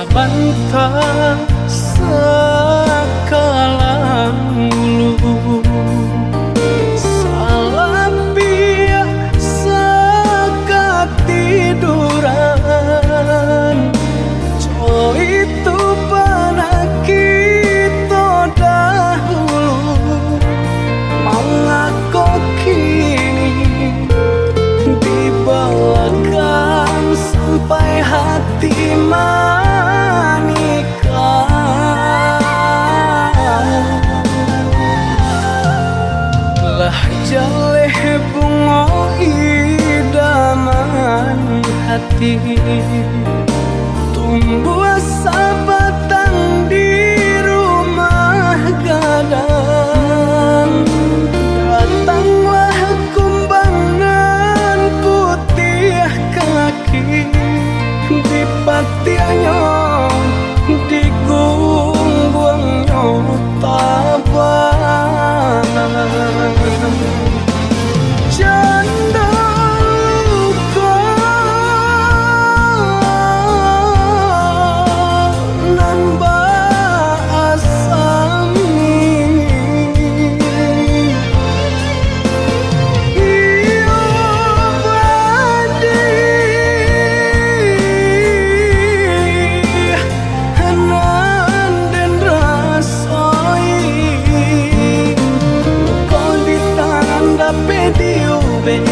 bantah sakalang ulu salah pihak sakatiduran co itu pernah kita dahulu mengaku kini dibawakan sampai hati lah jaleh bunga idaman hati tumbuh sabatang di rumah gadang datanglah kumbangan putih kaki di patiannya di gungguangnya tabang janda luka nambah asami iyo badi hanan dan rasai kau di tangan dapat diubah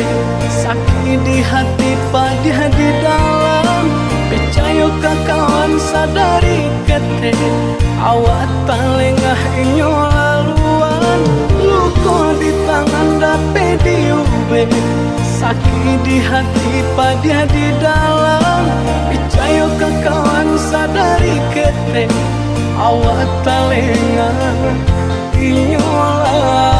sakit di hati pada di dalam percaya ke kawan sadari kete awak tak lengah inyo laluan luka di tangan dapat diubah sakit di hati pada di dalam percaya ke kawan sadari kete awak tak lengah inyo laluan.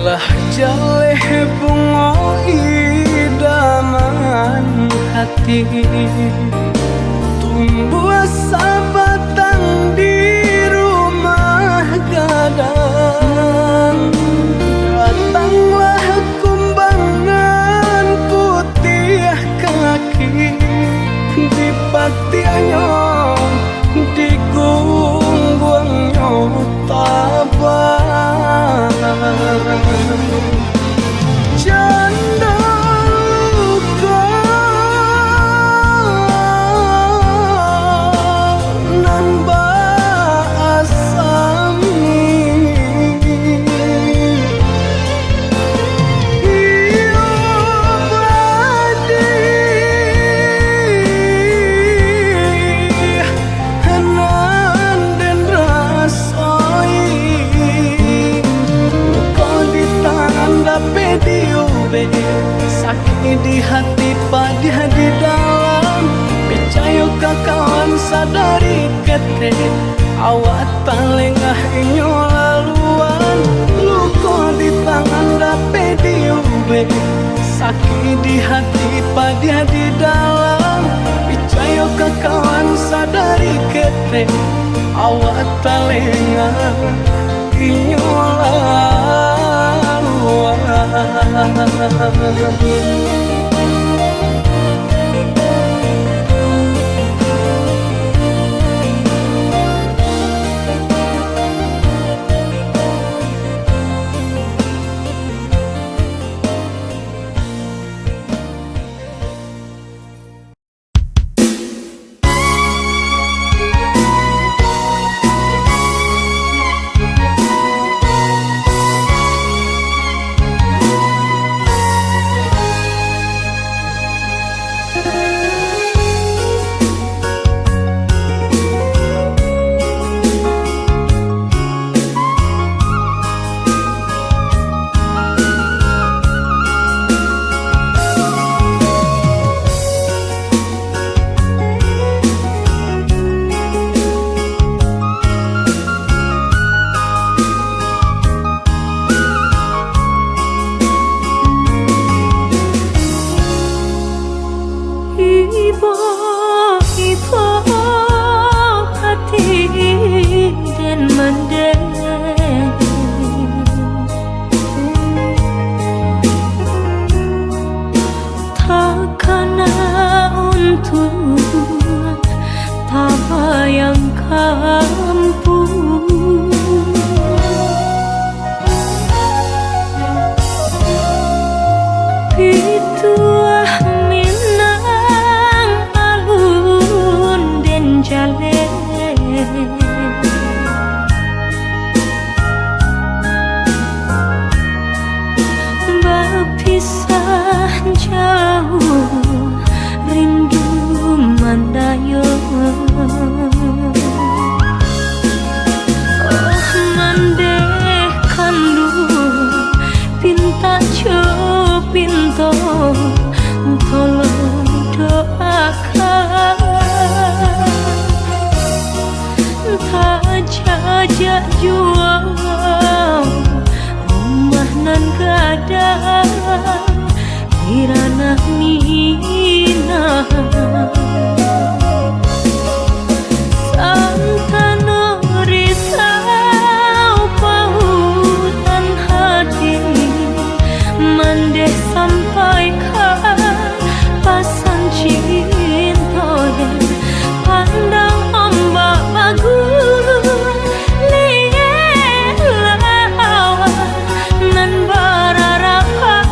Lah jaleh bunga idaman hati tumbuh sabatang di rumah gadang datanglah kumbangan putih kaki di patiannya di gungguangnya tabang janda luka nambah asami iyo badi hanan dan rasai dapat diubah sakit di hati pada di dalam percaya ke kawan sadari kete awak tak lengah inyo laluan luka di tangan dapat diubah sakit di hati pada di dalam percaya ke kawan sadari kete awak tak lengah inyo laluan. Pituah Minang alun den jale berpisah jauh rindu mandayo. Oh mandeh kandu pinta pinto tolong doakan tak jajak jual rumah nan gadang irana minah santano risau pautan hati mandeh sampaikan pasan cinta pandang ombak bagus lihat lawan nan berarapatan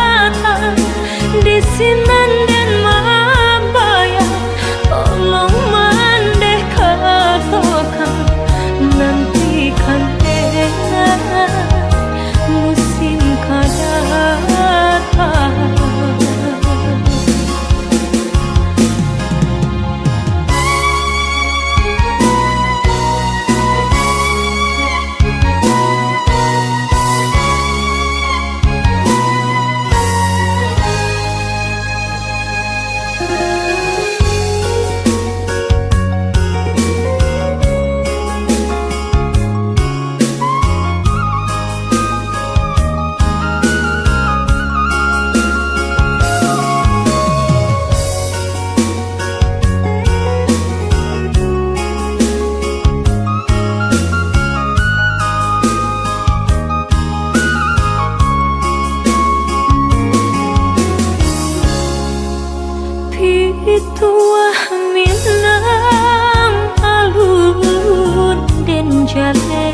di sinan dan mabaya tolong mandeh katakan nantikan musim kadatang. Pituah Minang alun den jale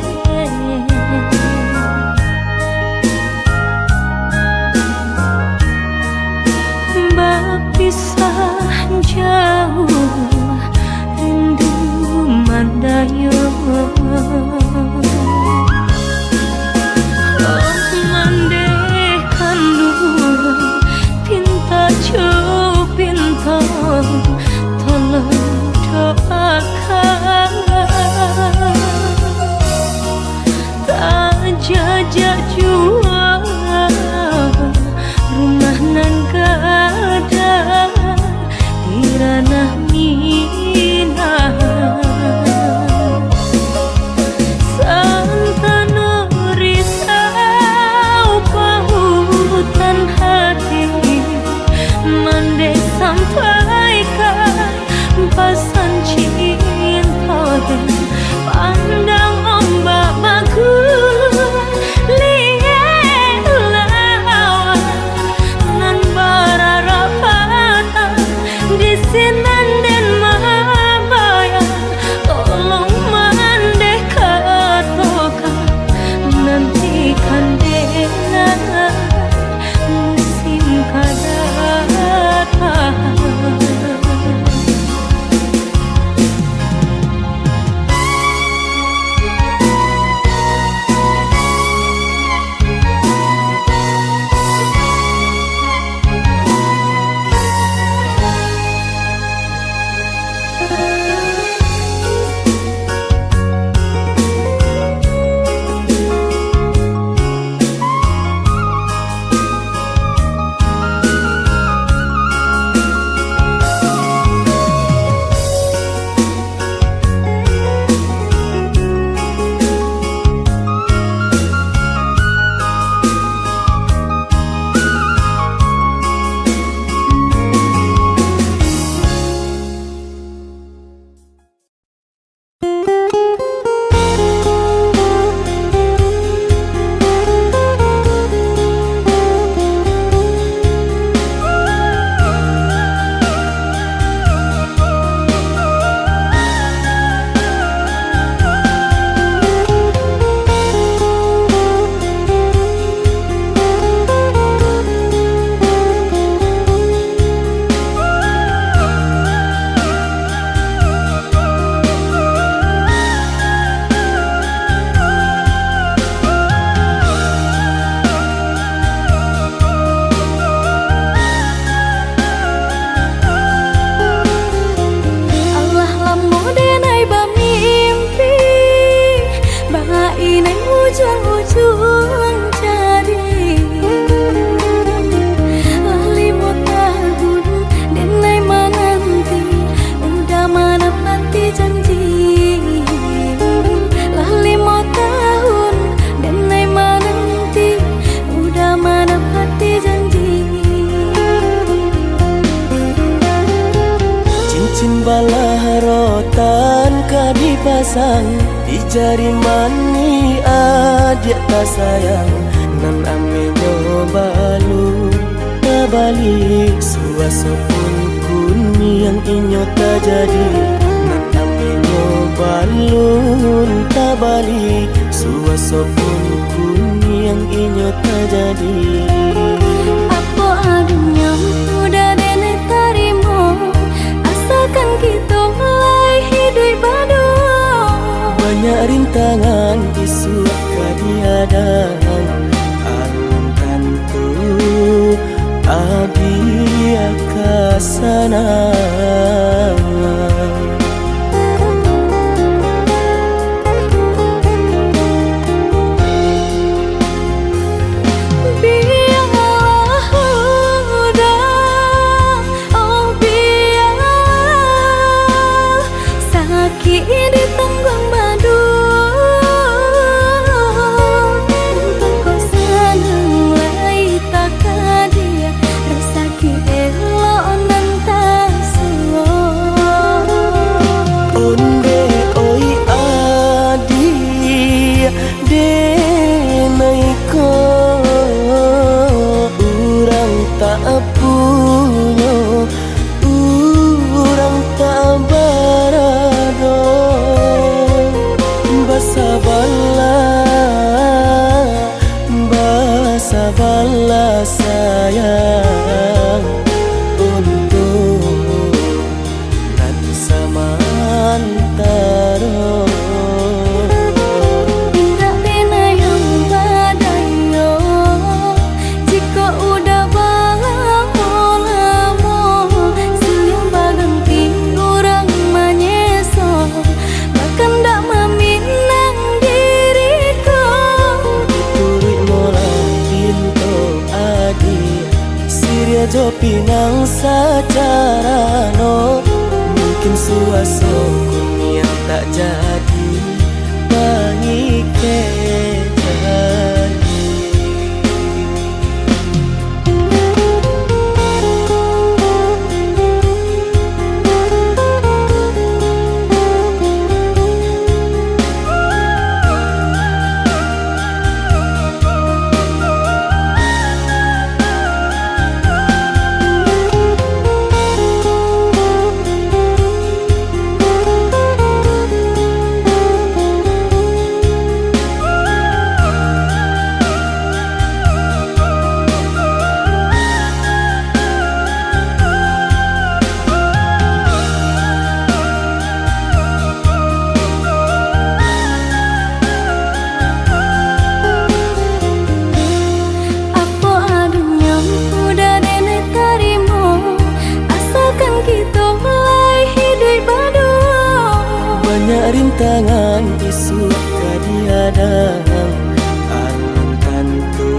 berpisah jauh rindu mandayo. Oh mandeh kandu pinta pinta tolong doakan tak jajak jual rumah nan gadang di ranah minah pasang di jari mani adik tak sayang nan ame nyobalu tabali suaso pun kuni yang inyo tak jadi nan ame nyobalu tabali suaso pun kuni yang inyo tak jadi. Apa adanya udah dene tarimo asalkan kita mulai hidup baru. Banyak rintangan isu kadiadaan alun tentu adia kasana. Sabarlah sayang untuk nan samantara. Indah pena yang badayo jika udah lamo siang baganti orang menyeso bahkan tak meminang diriku turut Siria jo pinang secara no mungkin suaso kun yang tak jadi mengikat hati. Banyak rintangan isu kadiadaan alun tentu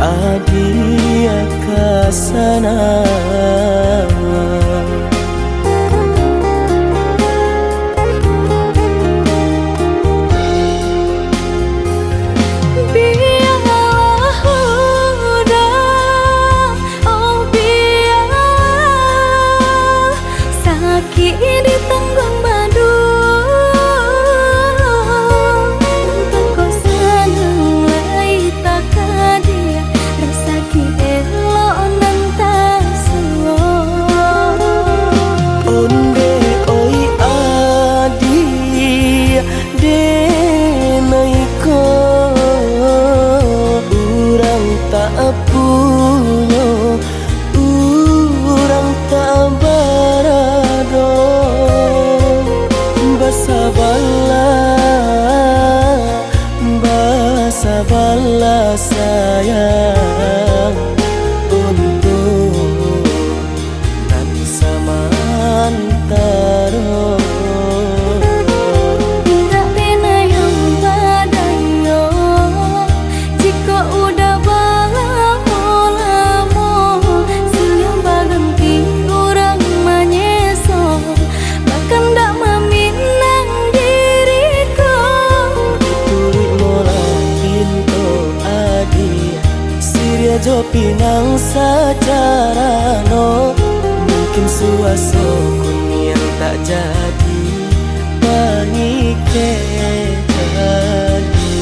adia kasana. Sabarlah sayang untuk nan samantara. Indah pena yang badayo jika udah lamo siang baganti orang menyeso bahkan tak meminang diriku Siria jo pinang secara no mungkin suaso kun yang tak jadi ke janji.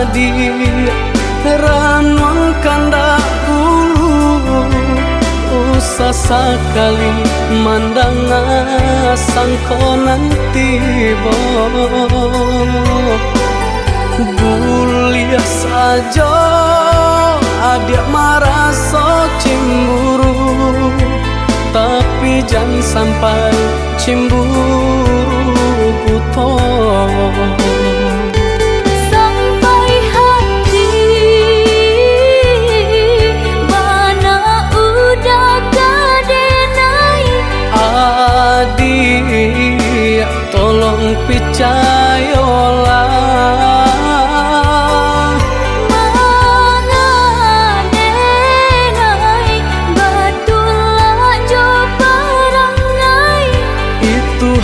adi ranwang kandak bulu usah sekali mandang sangko nanti buliah saja adik merasa cemburu, tapi jangan sampai cemburu buto. Sampai hati mana udah kadenai. Adik tolong percayalah,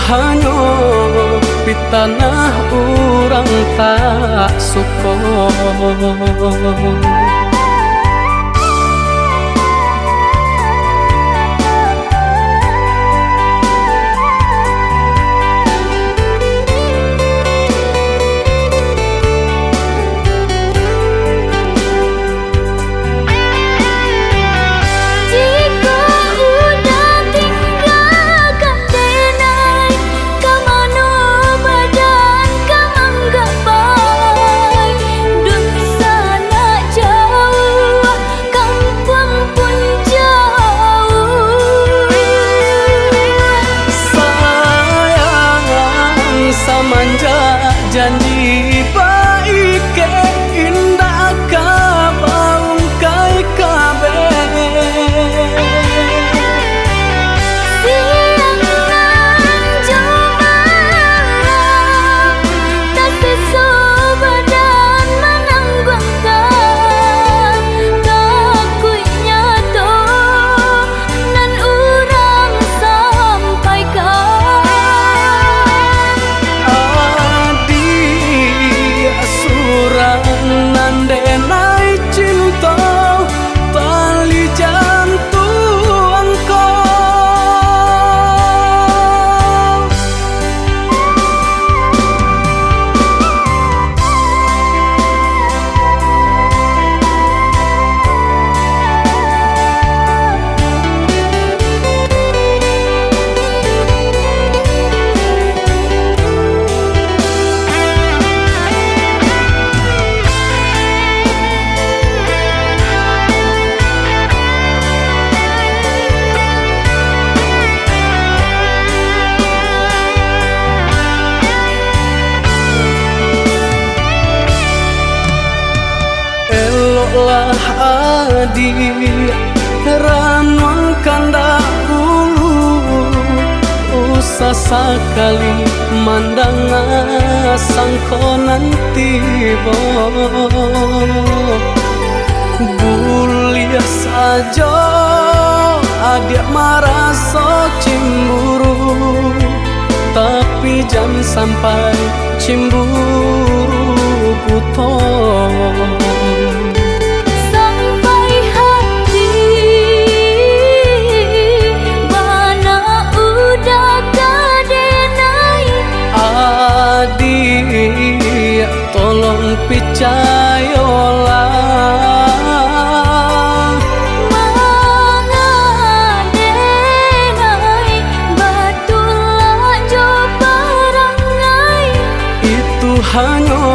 hanya di tanah orang tak suka. Janji baik ke indah kabaung kai kabe siang nan jumalang tak sesu badan menanggungkan takunya to nan urang sampaikan. Nandenai cinta tali jantung kau. Eloklah adik ranwang kandak bulu usah sekali mandang sangko nanti buliah saja adik merasa cemburu, tapi jangan sampai cemburu buto. Sampai hati mana udah kadenai. Adik tolong percayalah, mangadenai batulah jo perangai. itu hanya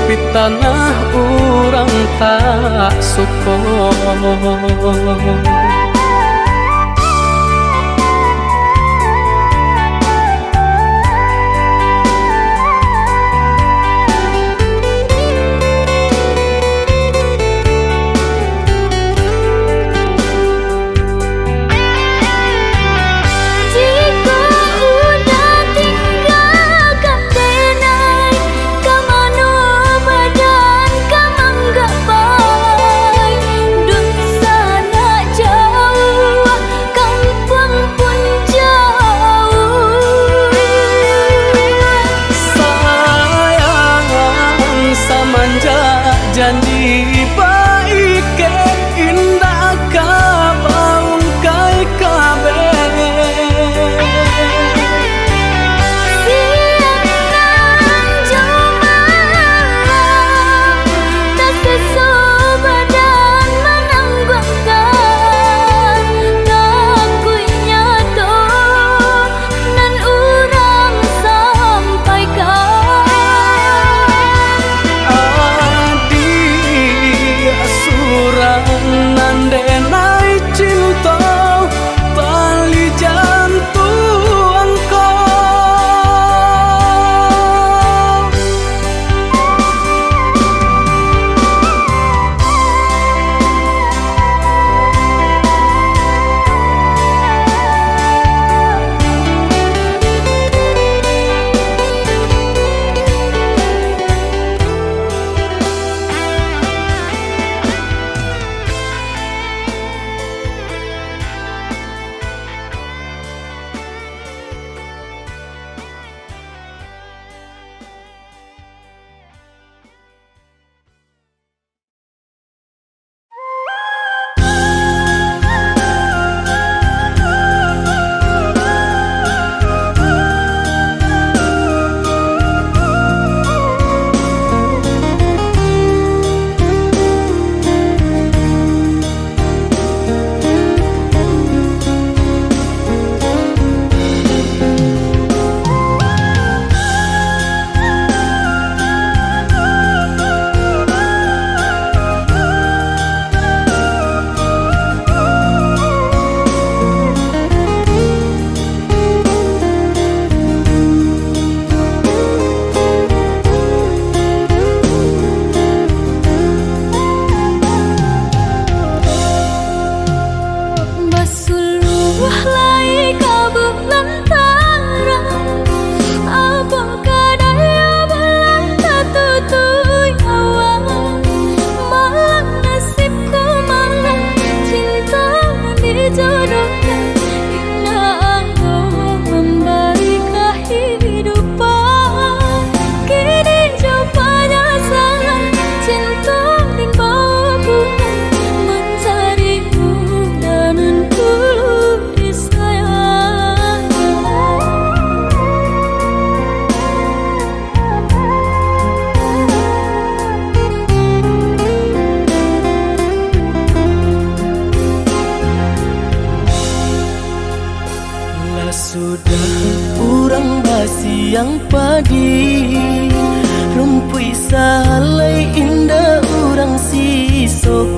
di tanah orang tak suka. Jauh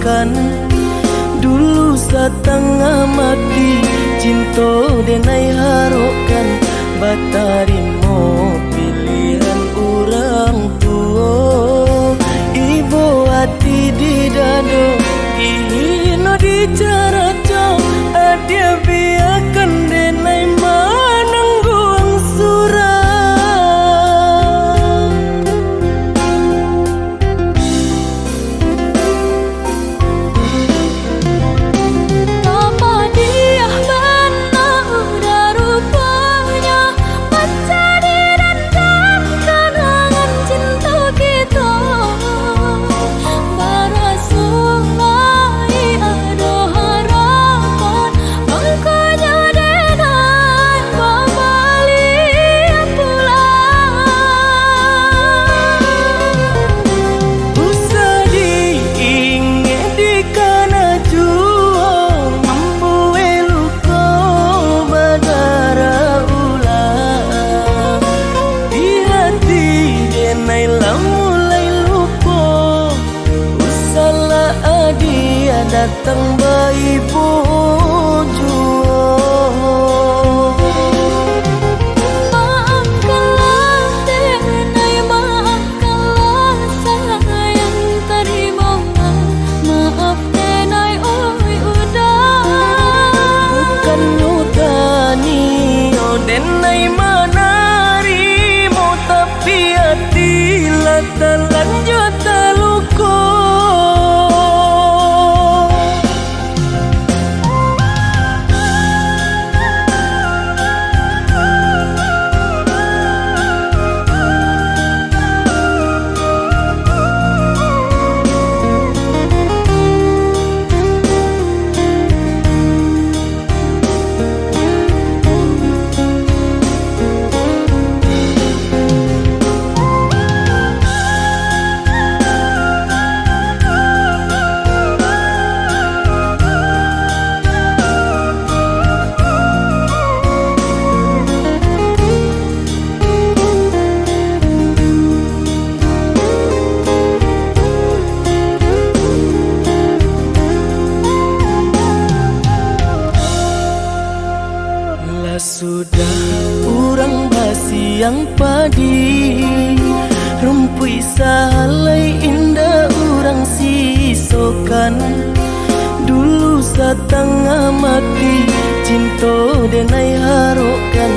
sokan. Dulu setengah mati cinta denai harokan. Batarimo pilihan orang tua. Ibu hati di dado Ihino di cara cok. Adia biarkan denai manangguang surah. Datang bayi bojo. Maafkanlah denai, maafkanlah sayang terima. Maaf denai oi udah. Bukan nyutani oh denai manarimo. Tapi hati lah terlanjut terluka. Sudah urang basiang padi. Rumpui salai indah urang sisokan. Dulu setengah mati cinta denai harokan.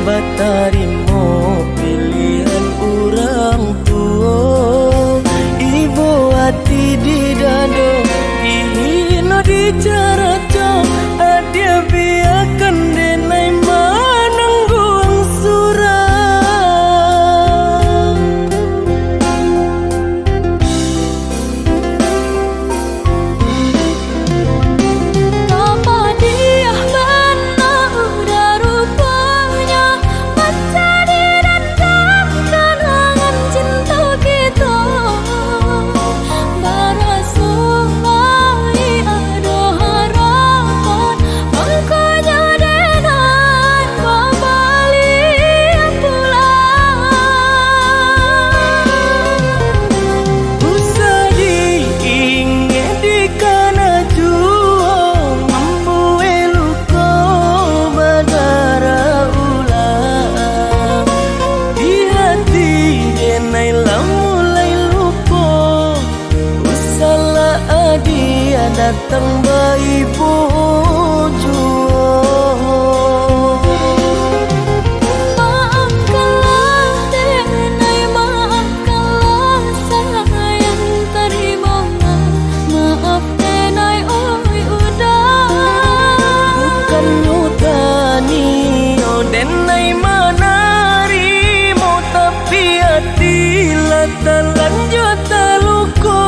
Batarimo pilihan orang tua. Ibu hati di dado Ihino di cara cok. Adia biarkan denai manangguang surah. Apa dia benar udah rupanya. Baca di dalam kenangan cinta kita. Barasulai ada harapan. Makanya denai kembali pulang. Usah diingat di kana jua. Membuai luka berdarah ulang. Di hati denai lah mulai lupa. Usahlah adia datang bayi bojo. Maafkanlah denai, maafkanlah sayang terima. Maaf denai oi udah. Bukan nyutani oh denai manarimo. Tapi hati lah terlanjut terluka.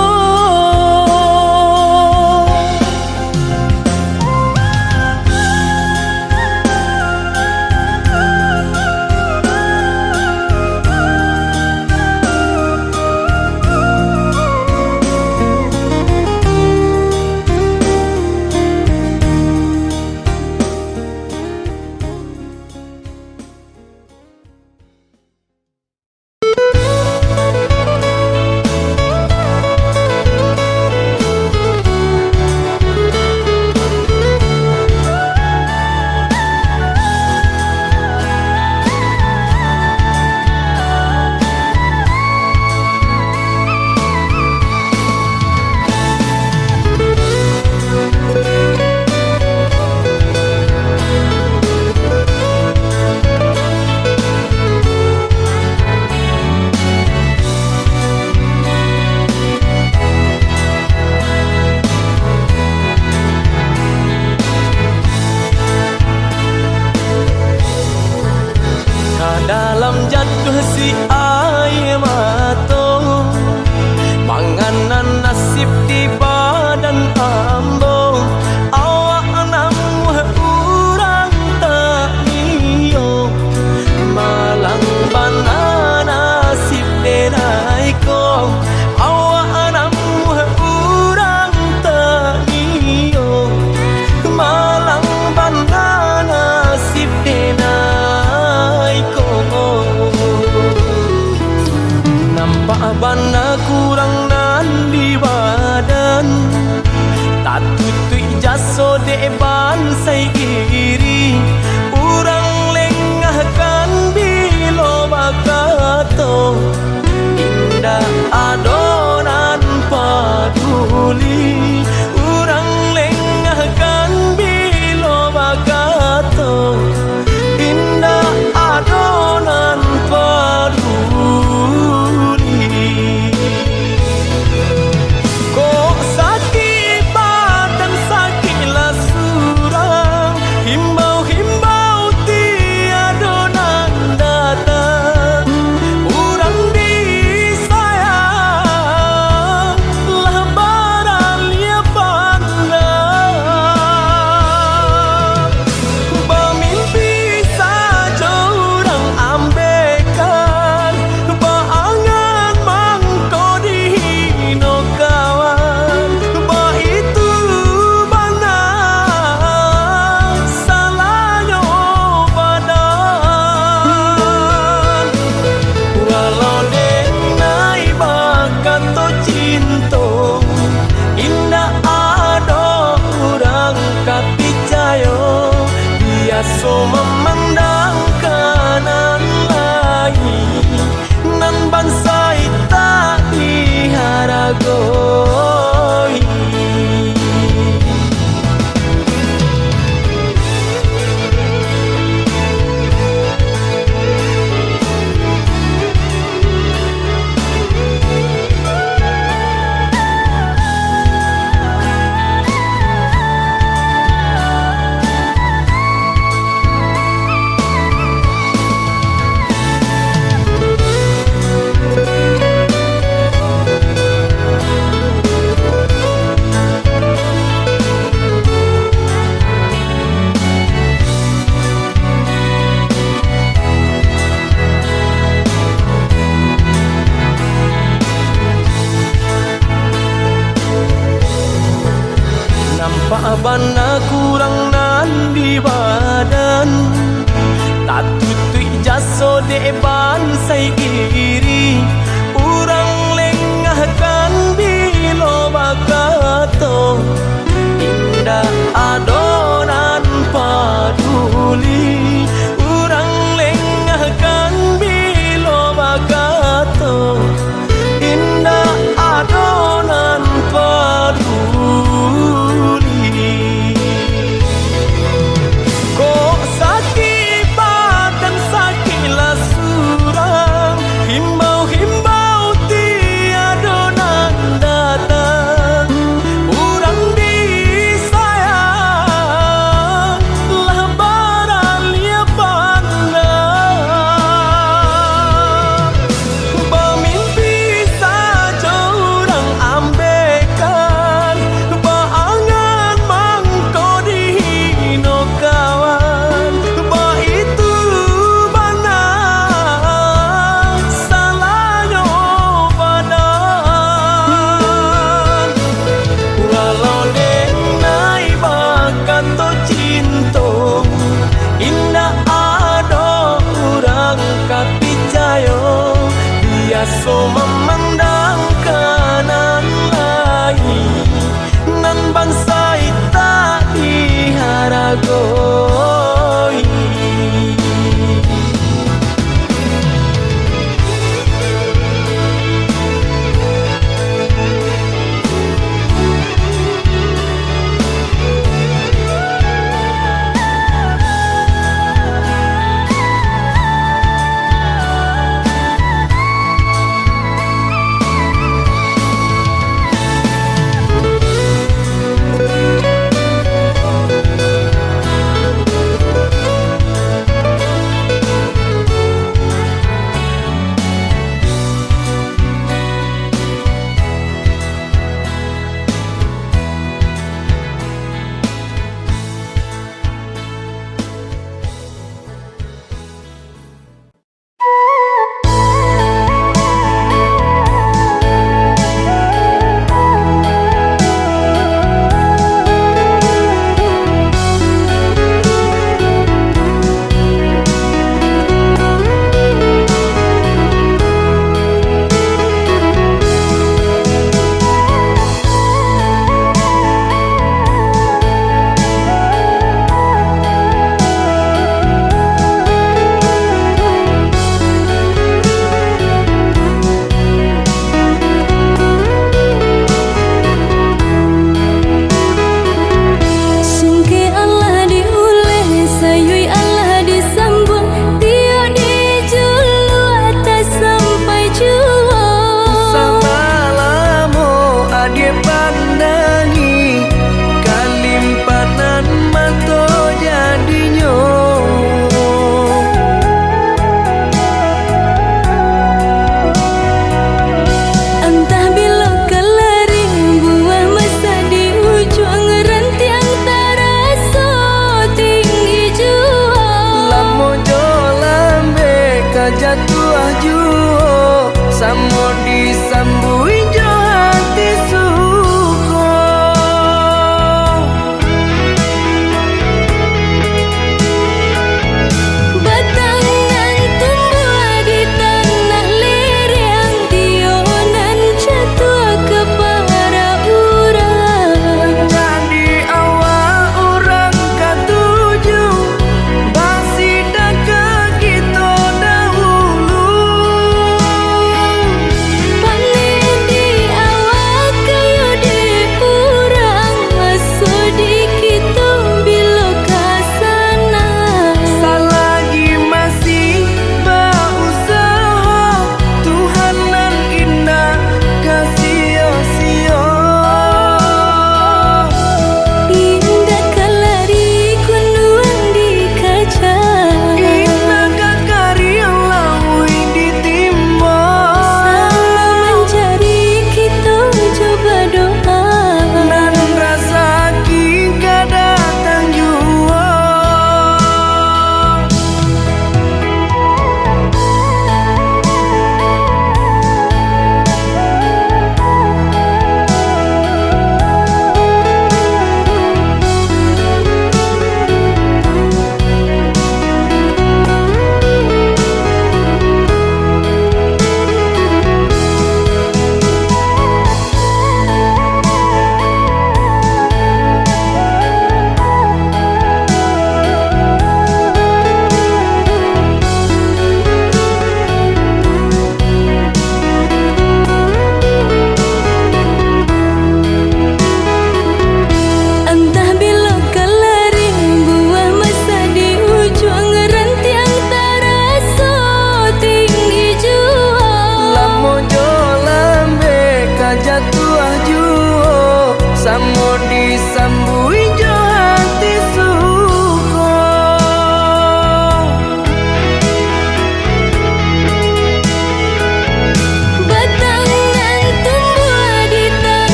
bana kurang nan di badan tak tutui jaso de ban sai iri urang lengahkan bilo bakato indah adonan paduli urang lengahkan bilo bakato indah adonan paduli kok sakit badan sakitlah surang himbau-himbau tiada nan datang urang disayang lah baralia pandang bermimpi saja urang ambekan baangan mangko dihino kawan itu bana salahnya badan walau denai bakat to cinta indah ada urang kapicayo biasa memandang kanan lain nan bansai tak diharagoi nampak bana kurang nan di badan tak tutui jaso de ban sai iri urang lengahkan bilo bakato indah adonan paduli urang lengahkan bilo bakato indah adonan paduli kok sakit badan sakitlah surang himbau-himbau tiada nan datang urang disayang lah baralia pandang bermimpi saja urang ambekan baangan mangko dihino kawan itu bana salahnya badan walau denai bakat to cinta indah ada urang kapicayo biasa memandang kanan lain nan bansai tak diharagoi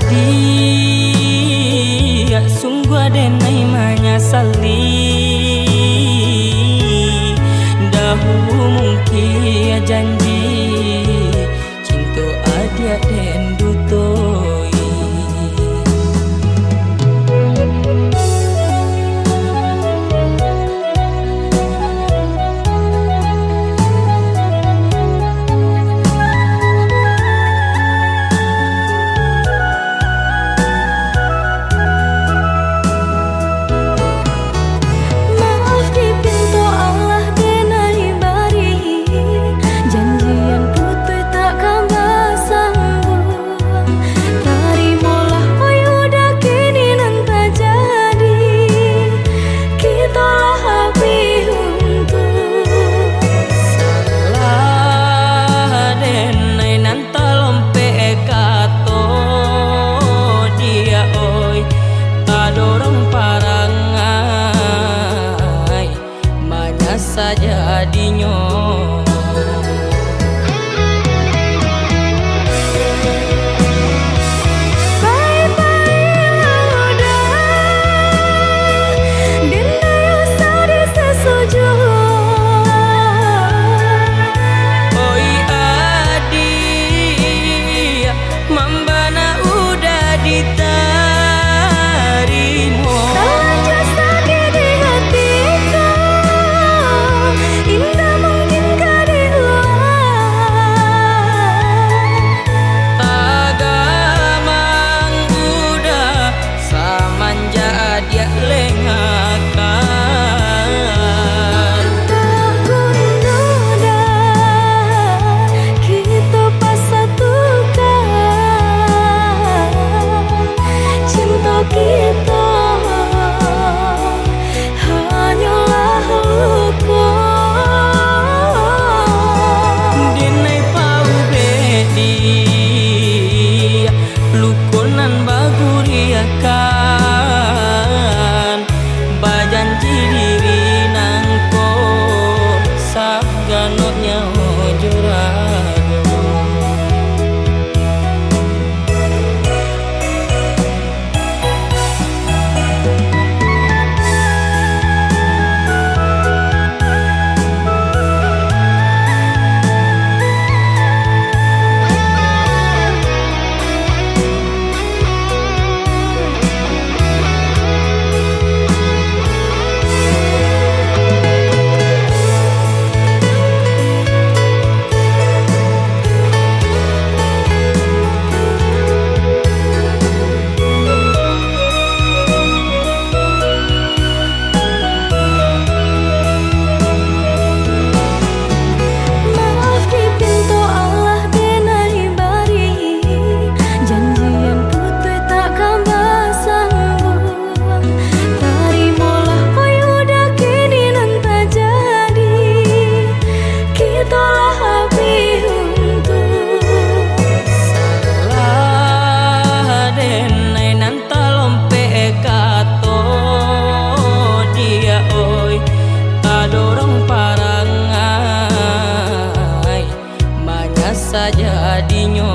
dia sungguh denai menyesali dahulu mungkin janji cinta adia den dutoi. Jadinya jadinya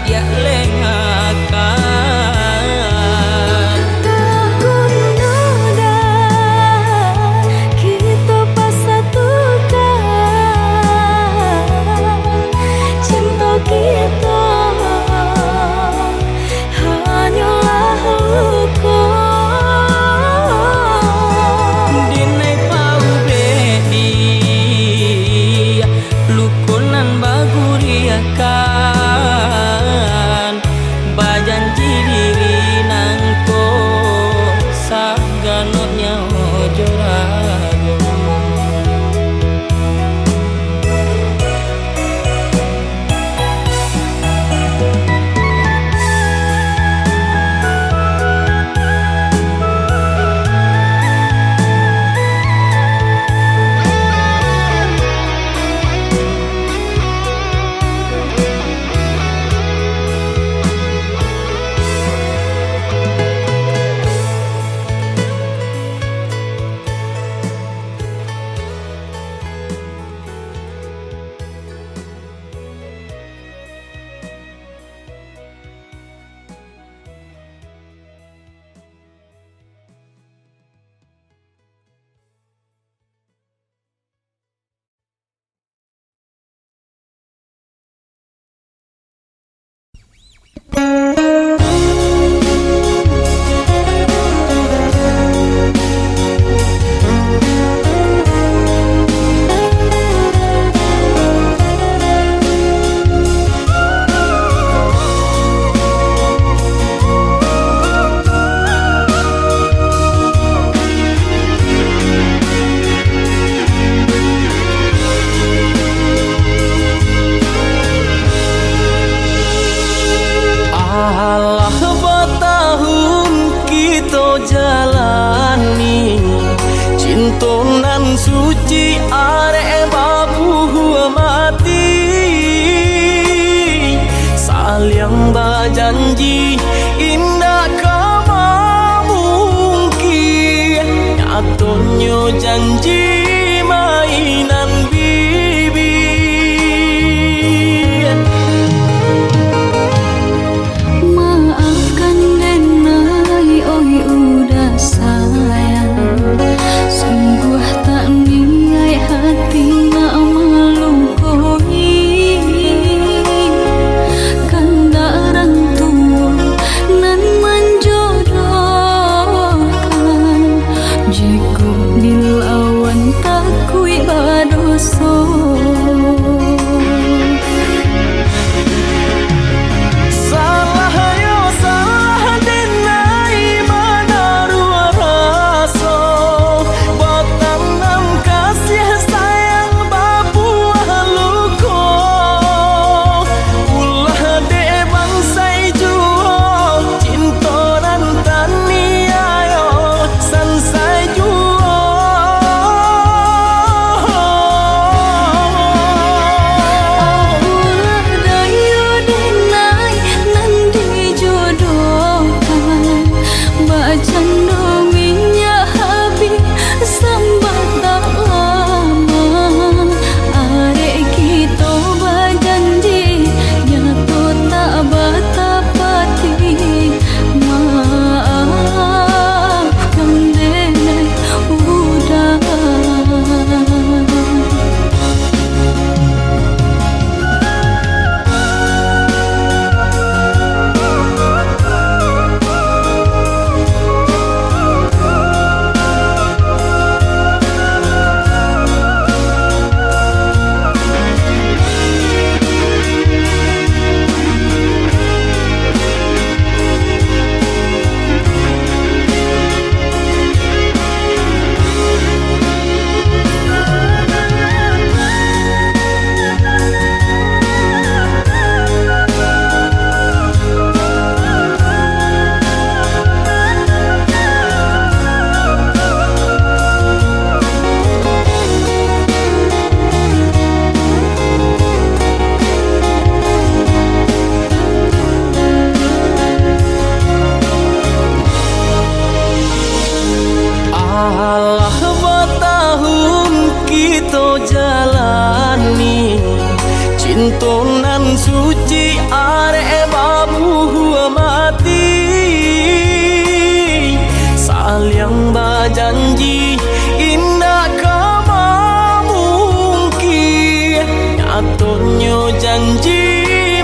dia lengakan tahun noda kita pasatukan cinta kita hanyalah luka dinai pau bedi lukunan baguriakan bajanji diri nangko saganotnya jurago cintonan suci arek babu mati saliang bajanji indah kama mungkin nyatonyo janji mainan bibi. Maafkan Denai, oi udah sayang. Sungguh tak niat hati nak melukoi. Kandaran tua nan menjodohkan. Jika dilawan takui badoso. Alah batahun kita jalani cintonan suci arek babu mati saliang bajanji indah kama mungkin nyatonyo janji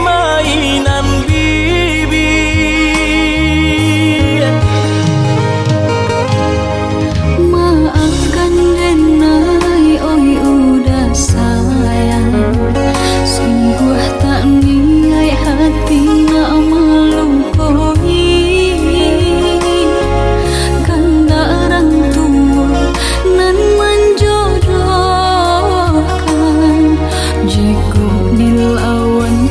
mainan bibi. Maafkan Denai, oi udah sayang. Sungguh tak niat hati nak melukoi. Kandaran tua nan menjodohkan. Jika dilawan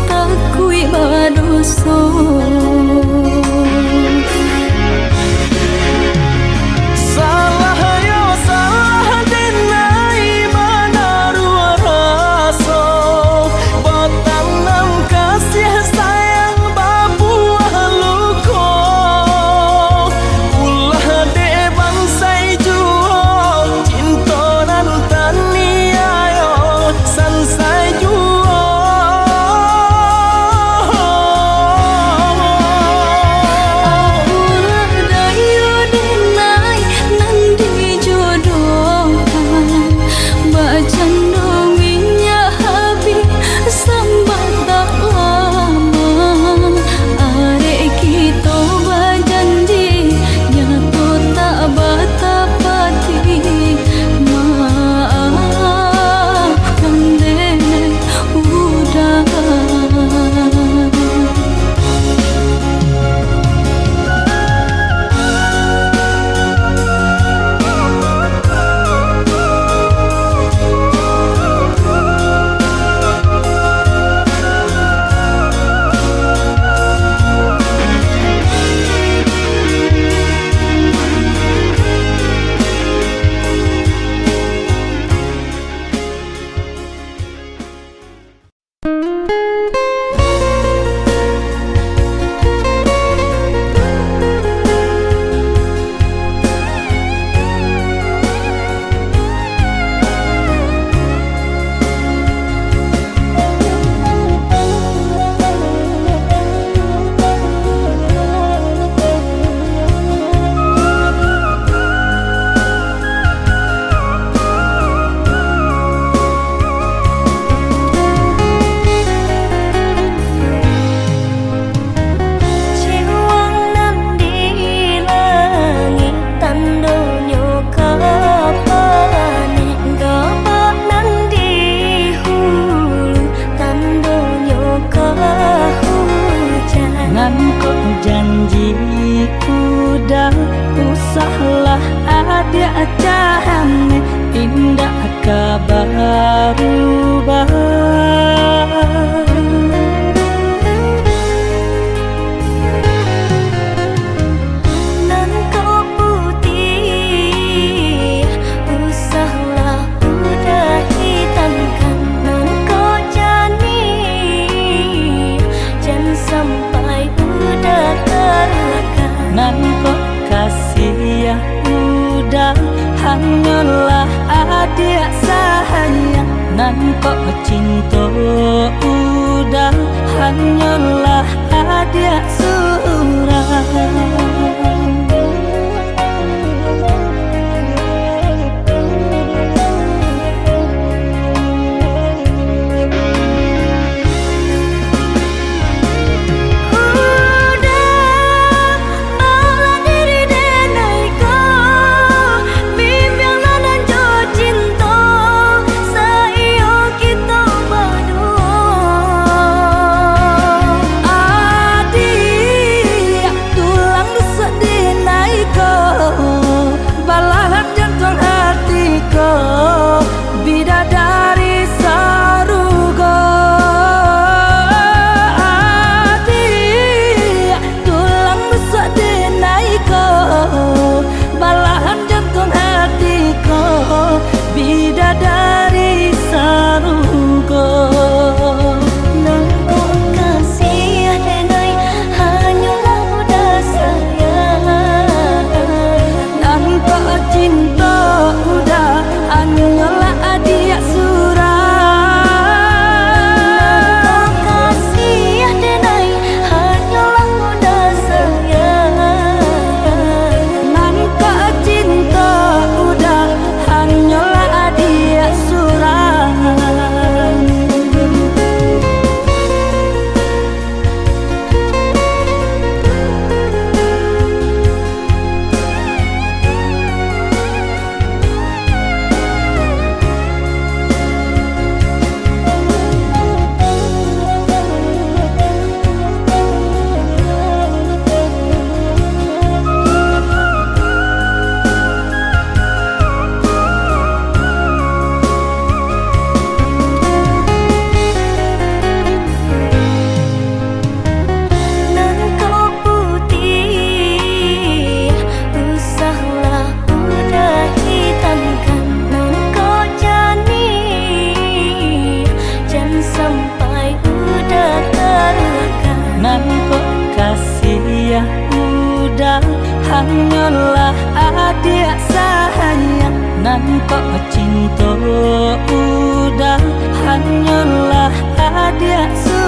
berubah. Nan kau putih, usahlah udah hitamkan. Nan kau jani, jangan sampai udah terluka. Nan kok kasih ya udah hanyalah adik sayang. Nan kok cinta udah hanyalah adik surang. Bidadari sarugo, adik tulang besar denaiko, balahan jantung hatiku. Bidadari sarugo, Nan kau kasih denai, hanyalah udah sayang. nan kok cinta udah hanyalah adik surang. Kau kasih denai, hanyalah udah sayang. Nan kok cinta udah hanyalah adik surang. Nan kau putih, usahlah udah hitamkan. Nan kau jani, jangan sampai udah terluka. Nan kok kasih ya udah hanyalah adik sayang. Nan kok cinta udah hanyalah adik surang.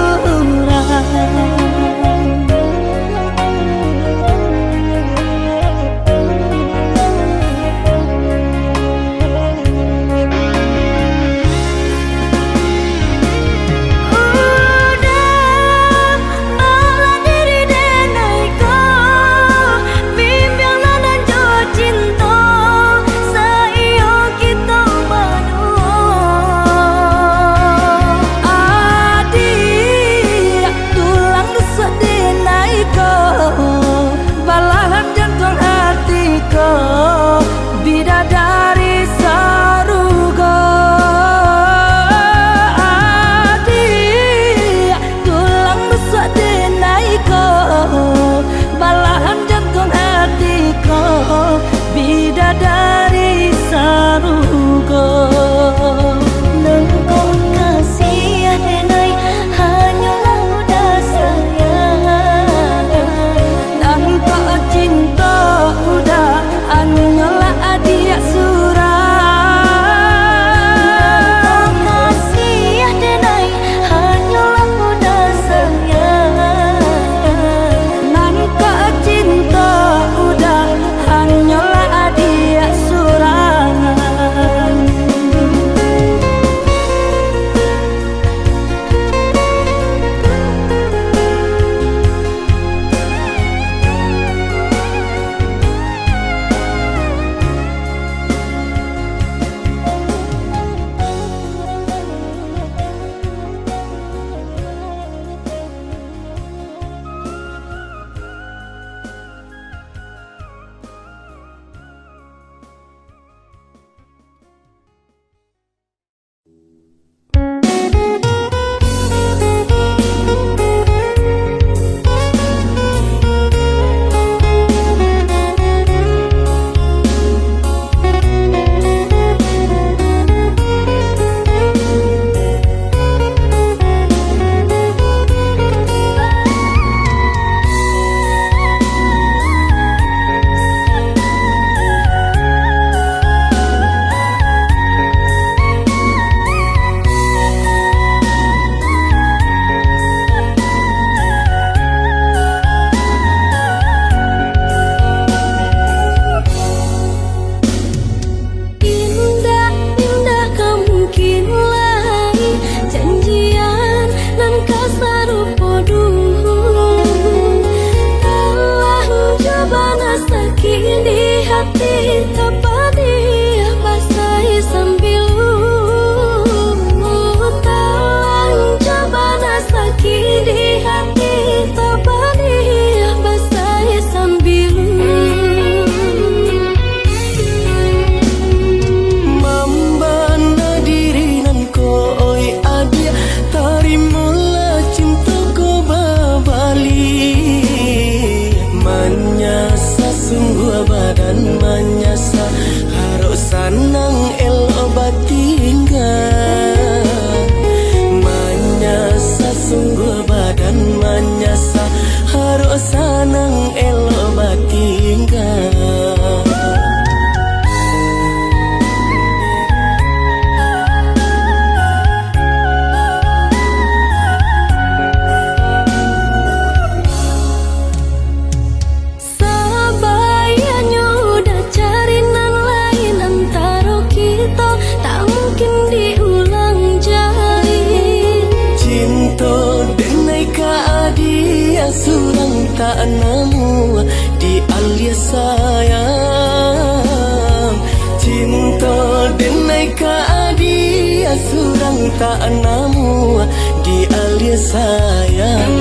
denai ka adia surang tak namu di alia sayang.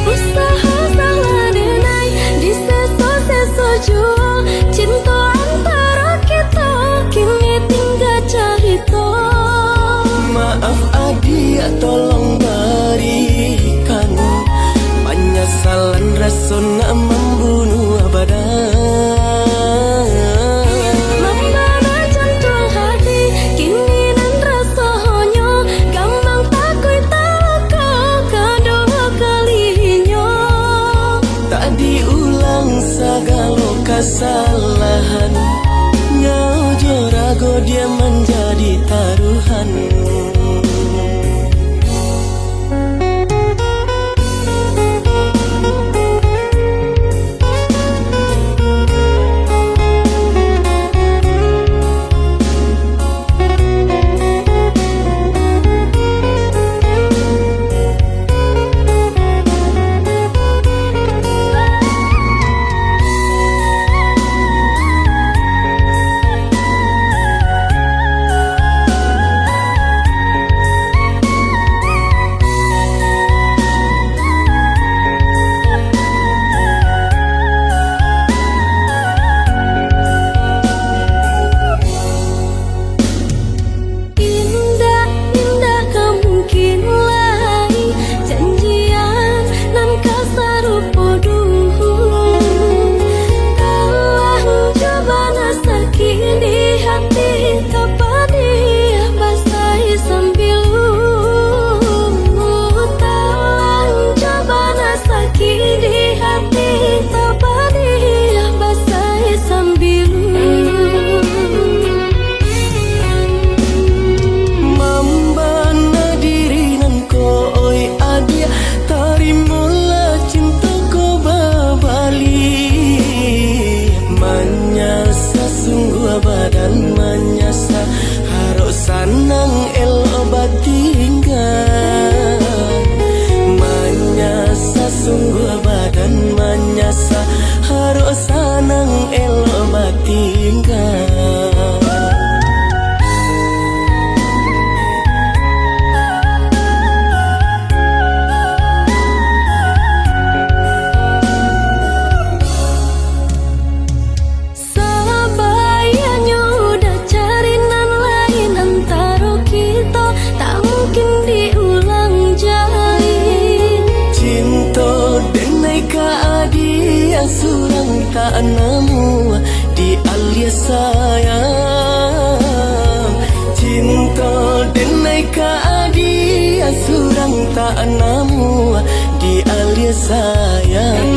Usaha salah denai di seso jua cinta antara kita kini tinggal cerita. Maaf adia tolong berikan penyesalan rasa nak membunuh badan. Membara jantung hati kini nan rasanya gampang takut taka kedua kalinya. Tak diulang segala kesalahan, nyau jorago dia menjadi taruhan. Badan menyasa harus sanang elo batinggal. Menyasa sungguh badan menyasa harus sanang elo batinggal. Surang tak nemu di alia sayang. Cinta denai ka adia surang tak nemu di alia sayang.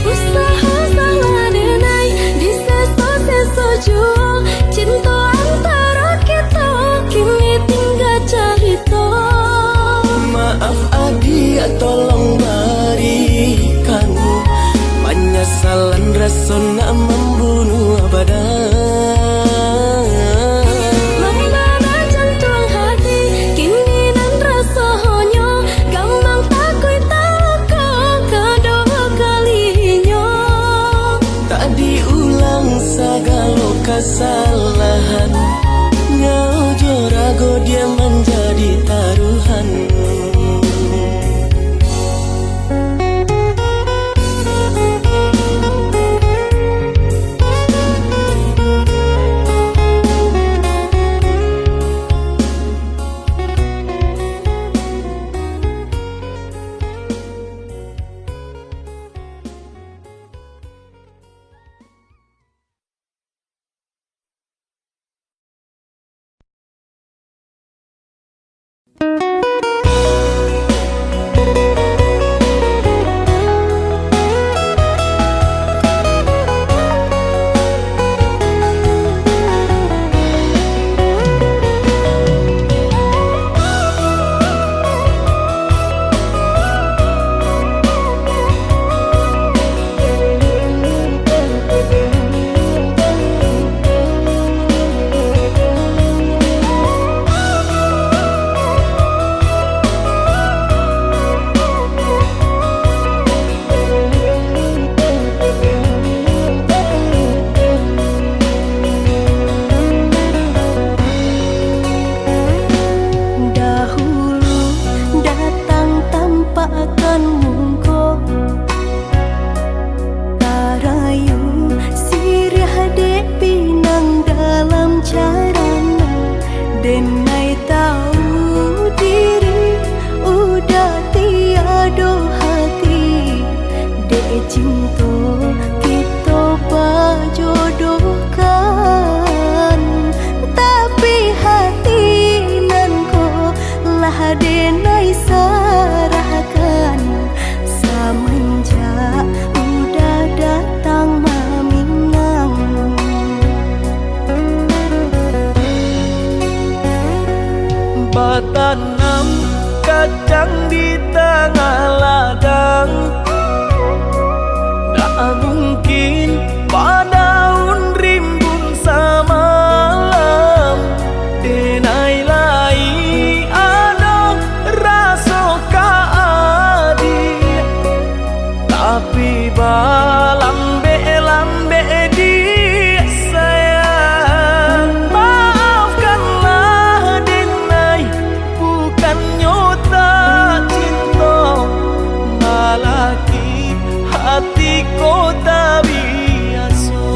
Usaha salah denai di seso jua cinta antara kita kini tinggal cerita. Maaf adia tolong berikan penyesalan rasa nak membunuh badan. Membara jantung hati kini nan rasanya gampang takut taka kedua kalinya. Tak diulang segala kesalahan, nyau jorago dia menjadi taruhan. Denai tahu diri udah tiada hati. Dek cinta kita berjodohkan, tapi hati nan ko lah denai sarahkan. Semenjak udah datang mamingang, batanam kacang di tengah ladang, tak mungkin padaun rimbun samalam. Denai lai ada rasa kaadi, tapi lambe di sayang. Maafkanlah Denai, bukannya tak cinta, malaki hati ko tak biasa.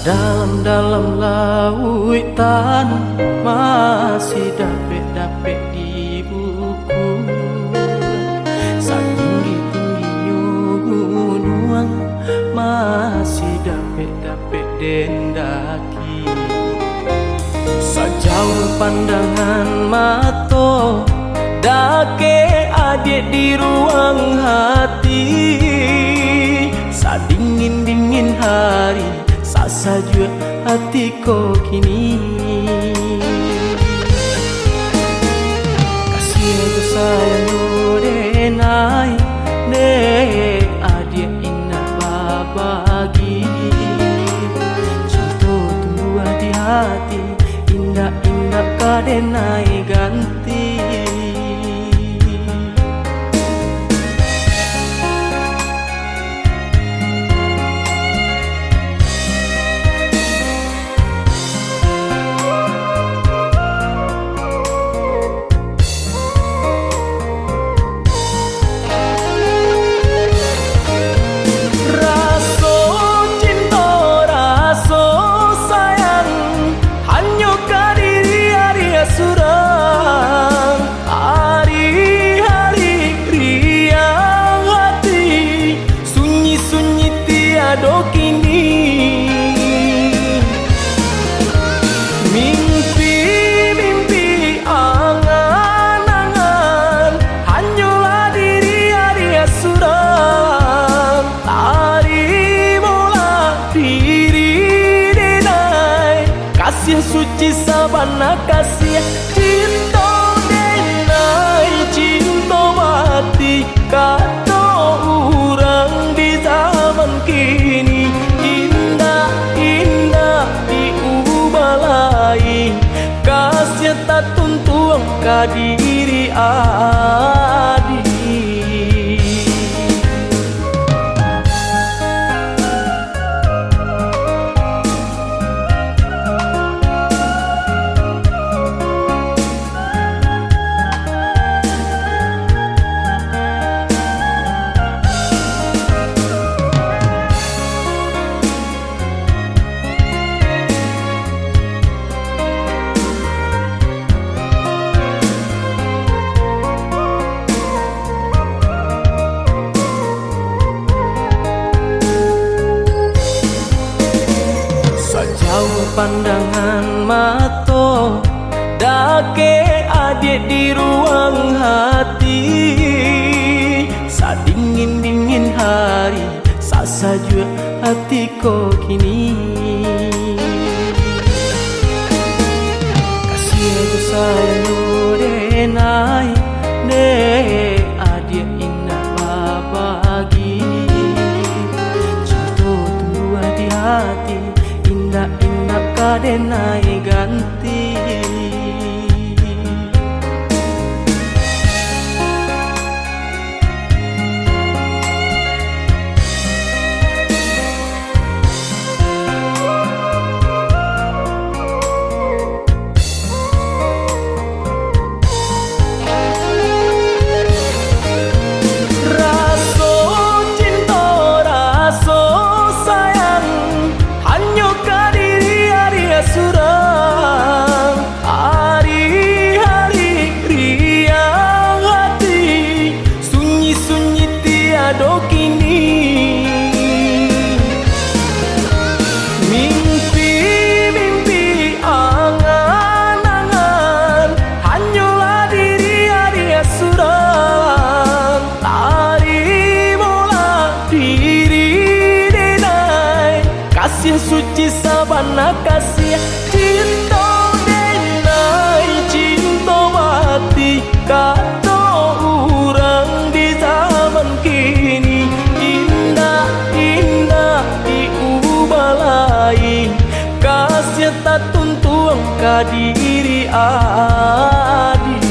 Dalam-dalam lautan masih dapet-dapet di buku. Satinggi-tingginya gunung masih dapet-dapet dendaki. Sejauh pandangan mata dake adik di ruang hati. Sadingin-dingin hari saja hatiku kini. Kasih aku sayang denai ne adik indah babagi. Cinta tumbuh di hati indah-indah kadenai ganti. Mimpi-mimpi angan-angan hanyalah diri Arya suram. Tari bola diri denai kasih suci sabana kasih cinta denai cinta mati kata orang di zaman kini. Kasih tak tuntung ke diri adik. Sejauh pandangan mata dake adik di ruang hati. Sadingin-dingin hari saja hatiku kini. Kasih aku sayang denai ne adik indah babagi. Cinta tumbuh di hati indah-indah kadenai ganti. Mimpi-mimpi angan-angan hanyalah diri Arya suram. Tari bola diri denai kasih suci sabana kasih cinta denai cinta mati kata orang di zaman kini. Indah-indah diubah lain kasih tak tuntung ke diri adik.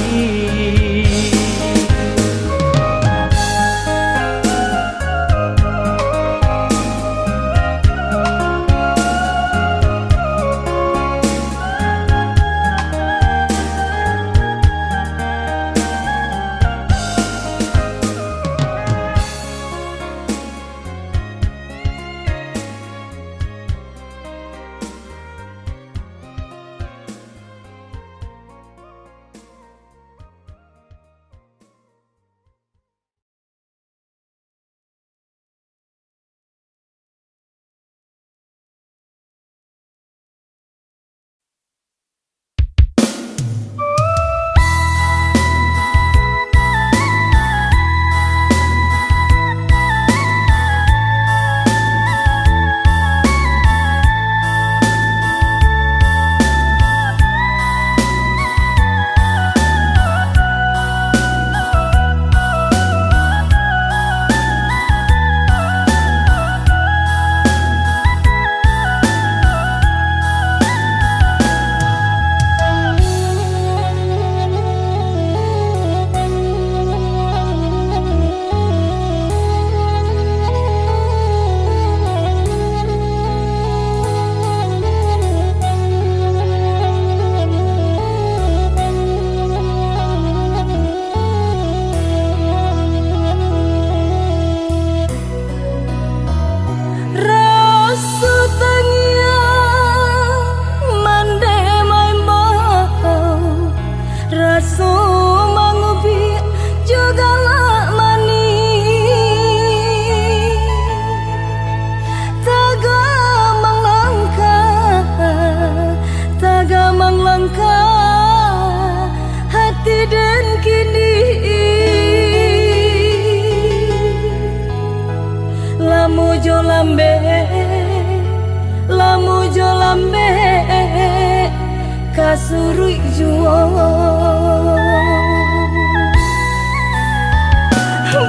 pasurui juo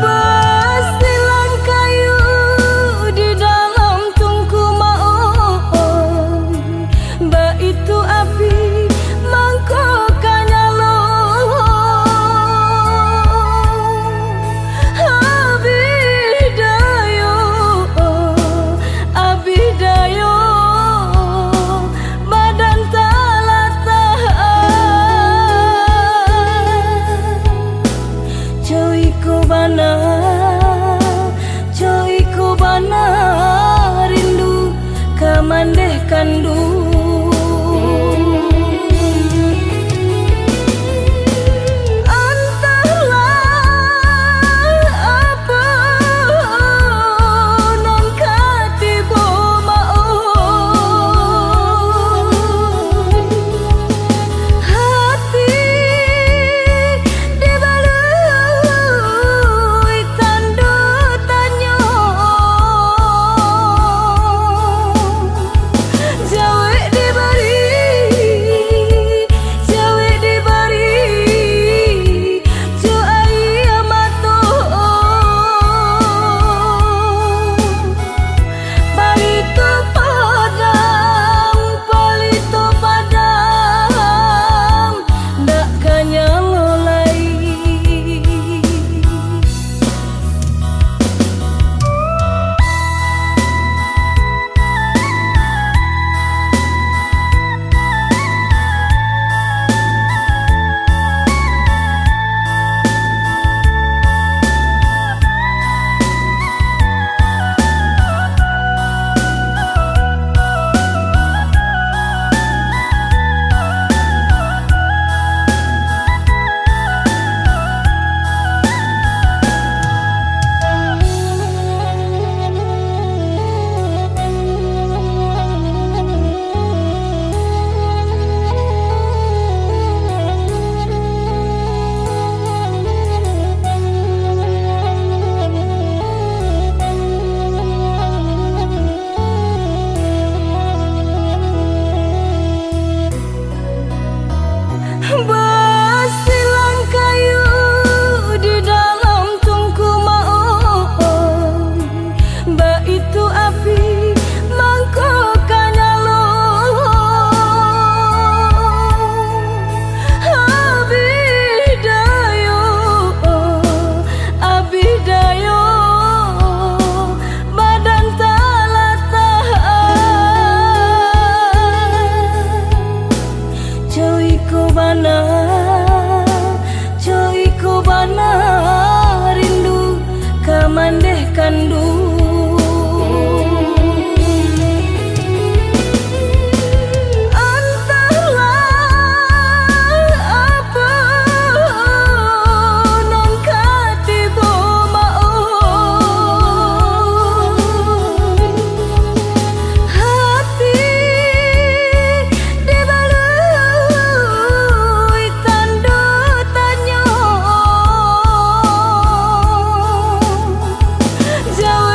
basilang kayu di dalam tungku maong ba itu api mangkok nyalo abidayo abidayo badan Coiku bana rindu kamandeh kandu Coiku bana rindu kamandeh kandu Jawa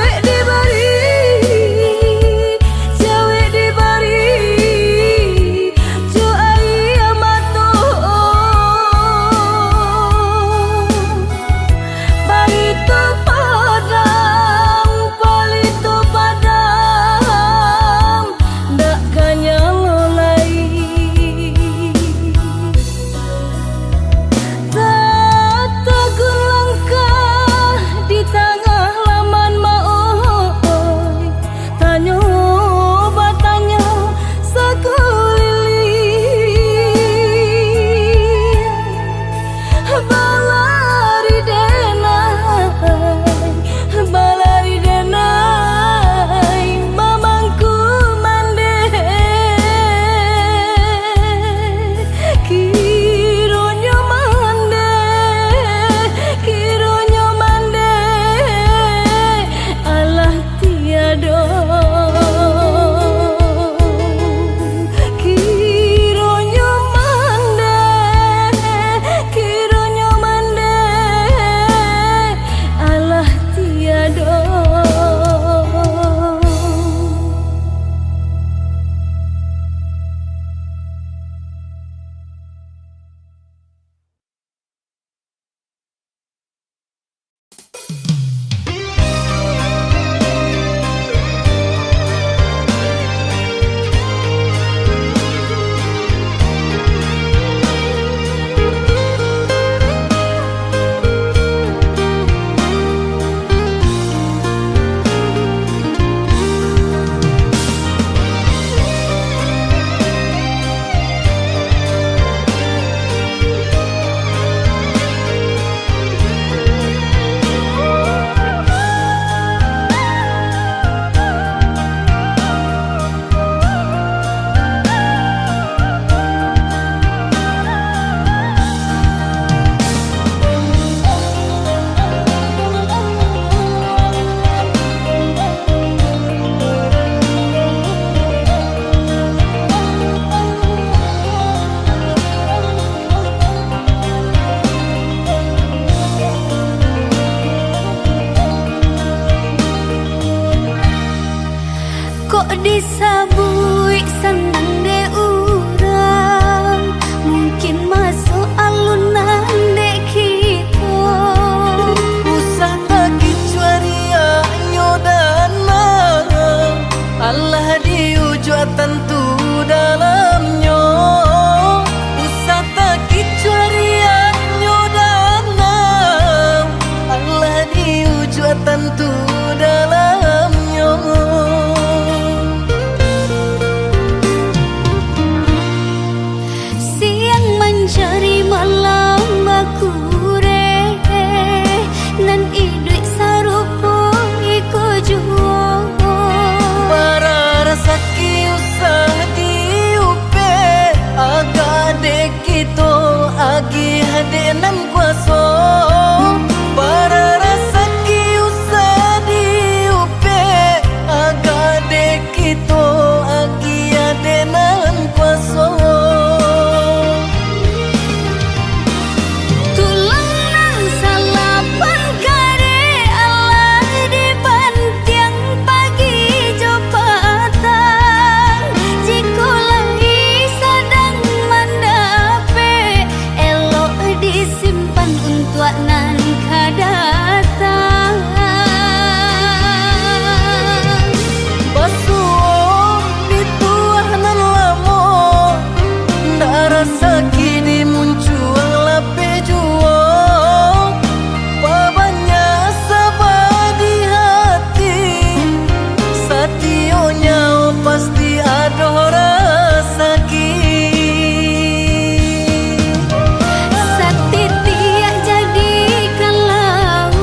disabui senang de urang, mungkin masuk alunan de kita. Usah tak kicuaria nyodana, Allah diujua tentu dalamnya. Usah tak kicuaria nyodana, Allah diujua tentu dalamnya. Siang mencari malam bakure, nan iduk sarupo iko juo. Para rasaki usah diupe, agak dek kita agi hadenam kuaso. Para rasaki usah diupe, agak dek kita agi hadenam kuaso. Tulang nang salapan kare Allah di bantiang pagi jo patang. Jiko lagi sedang mendape, elok disimpan untuk nan kadatang. Basuh dituah nan lamo, ndak rasa kini muncul lape juo. Pabanya sabar di hati, sationya pasti ada rasa ki. Satitiak jadikan lawan,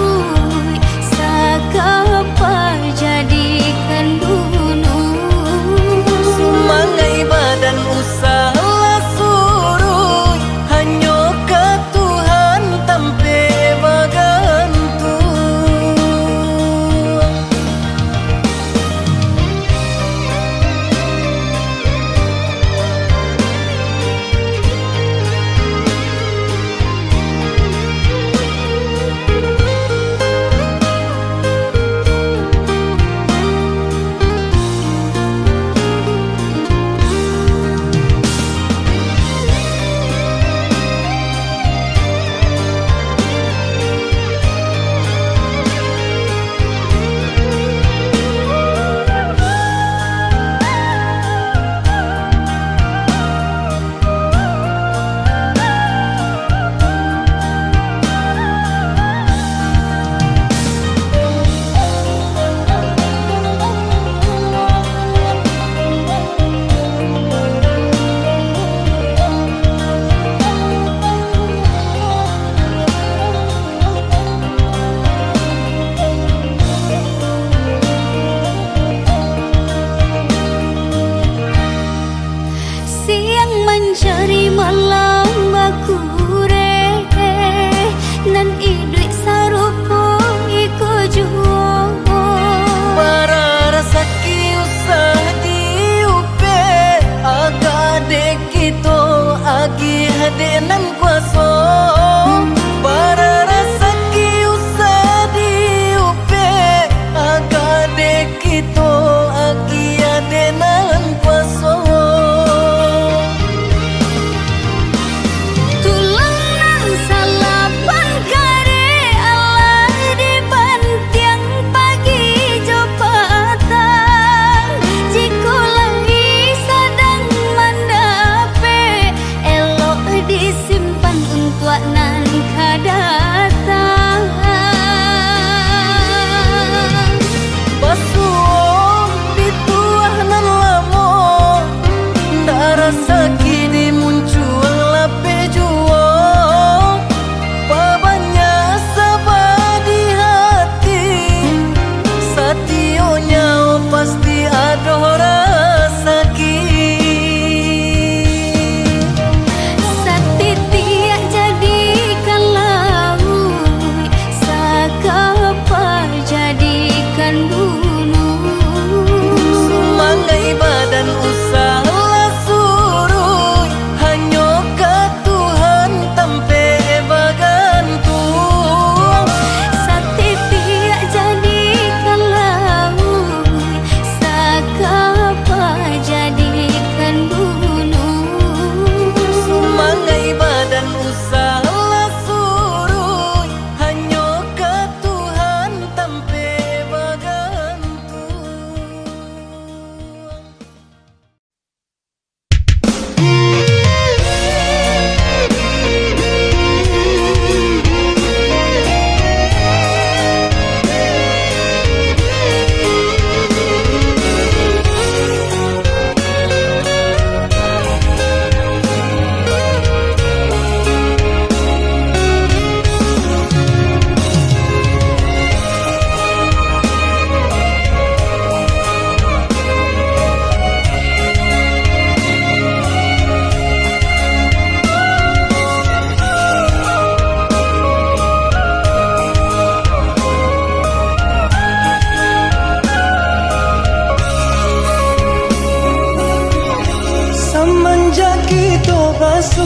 kita basuh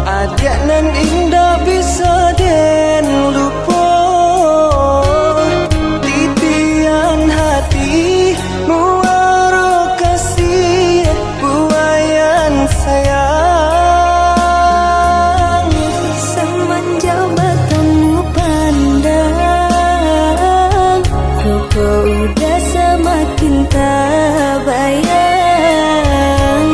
Adik nan indah bisa den lupa Titian hati muara kasih buayan sayang Semenjak bertemu pandang Kau udah semakin tak bayang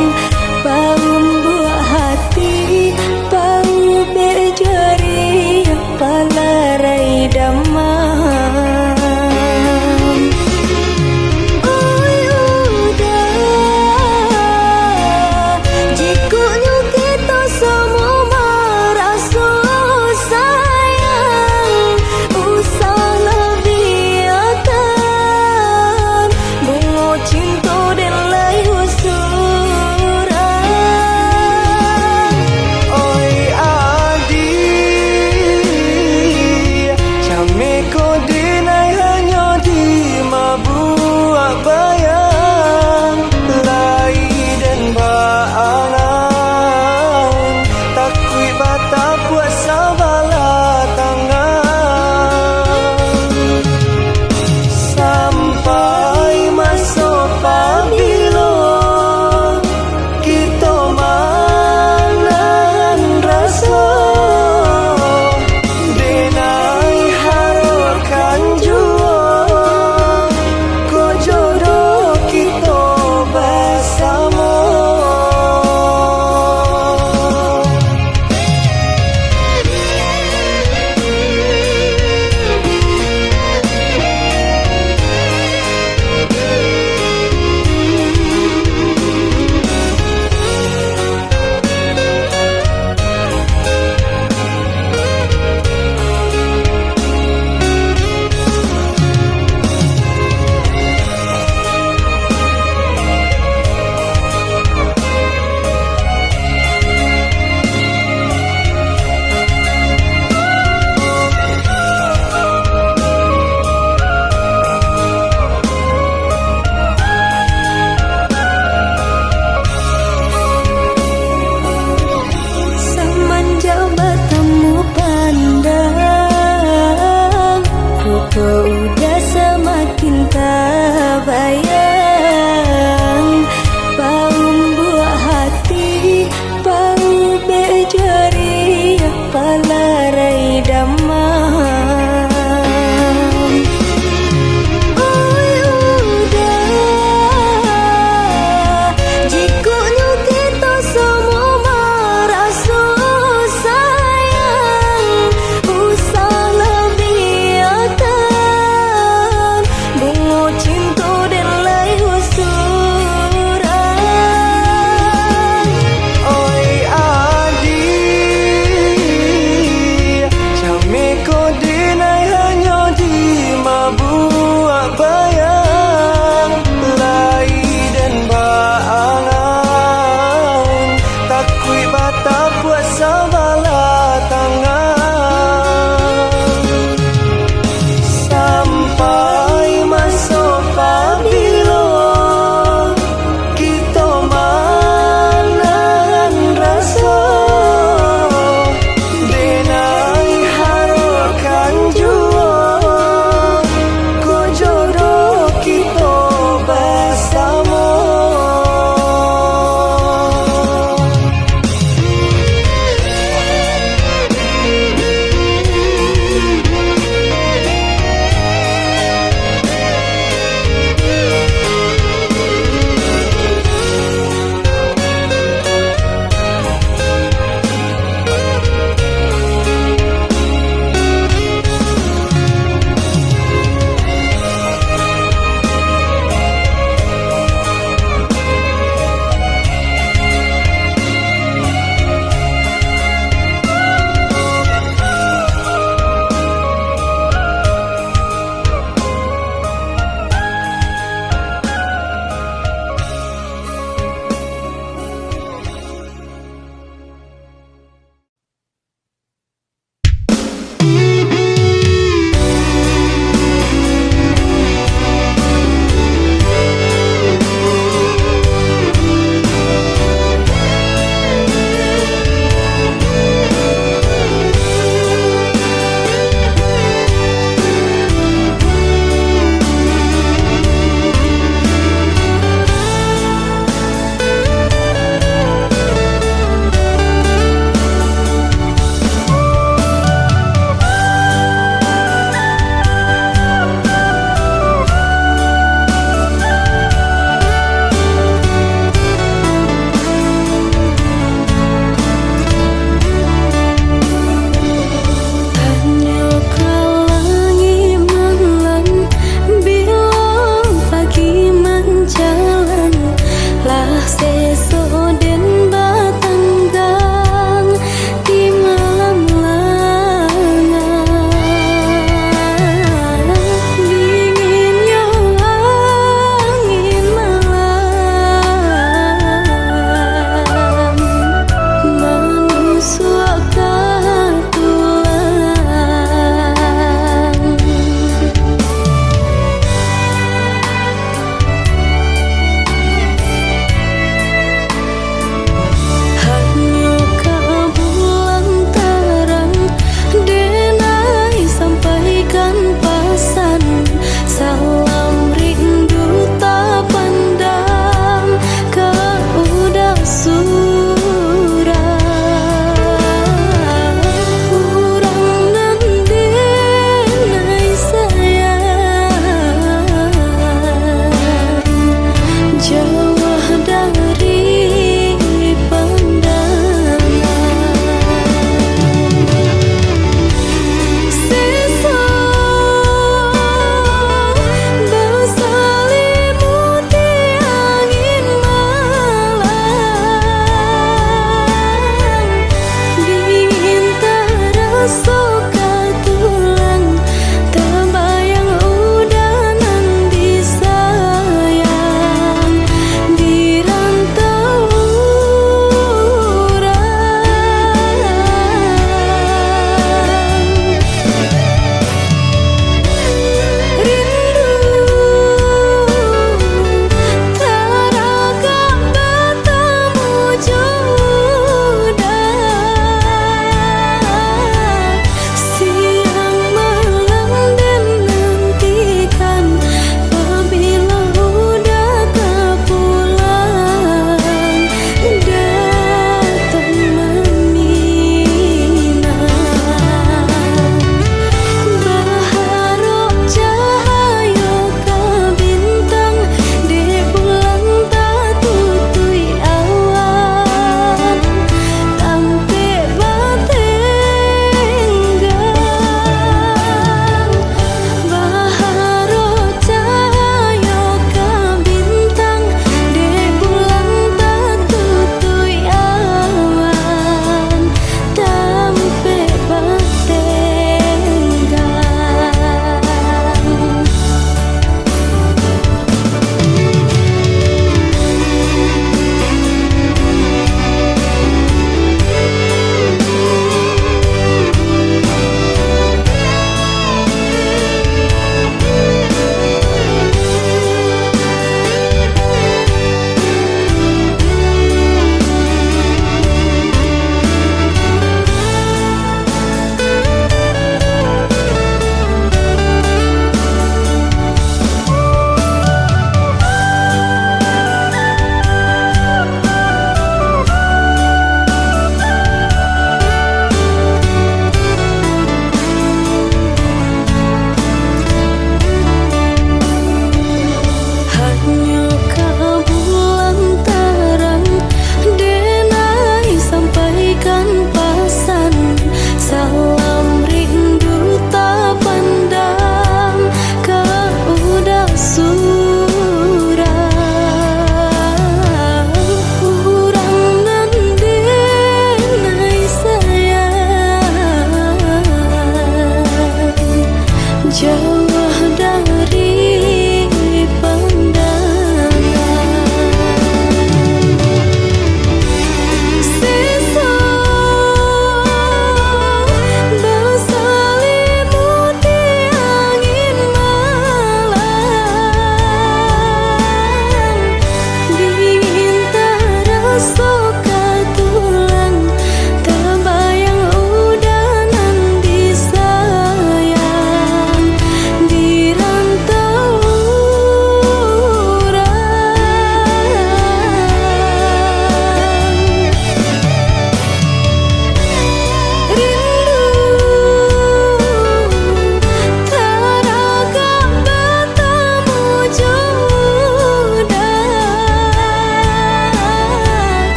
Bau membuat hati Bau berjari Palarai damam Oi udah Jikunya kita semua merasa sayang Usahlah biarkan Bunga cinta dan layu suram Oi adik Jame ko dinai hanya di mabuak bayang Lai dan baangan Takui bata puasa bala tangan Sampai masuk pabilo Kita manan rasa Denai harokan jua Ko jodoh kita bersama Semenjak bertemu pandang Kau udah semakin tak bayang Bau membuat hati Bau berjari Palarai damam Oi udah Jikunya kita semua merasa sayang Usahlah biarkan Bunga cinta dan layu suram Oi adik Jame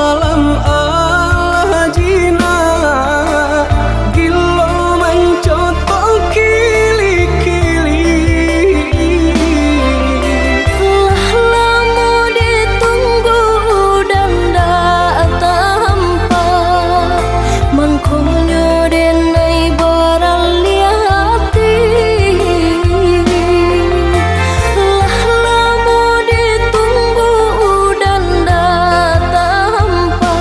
alam alajina gilo mencotok kili-kili. Lamu ditunggu dan datang hampa mangkongnya denai baraliati. Lamu ditunggu dan datang hampa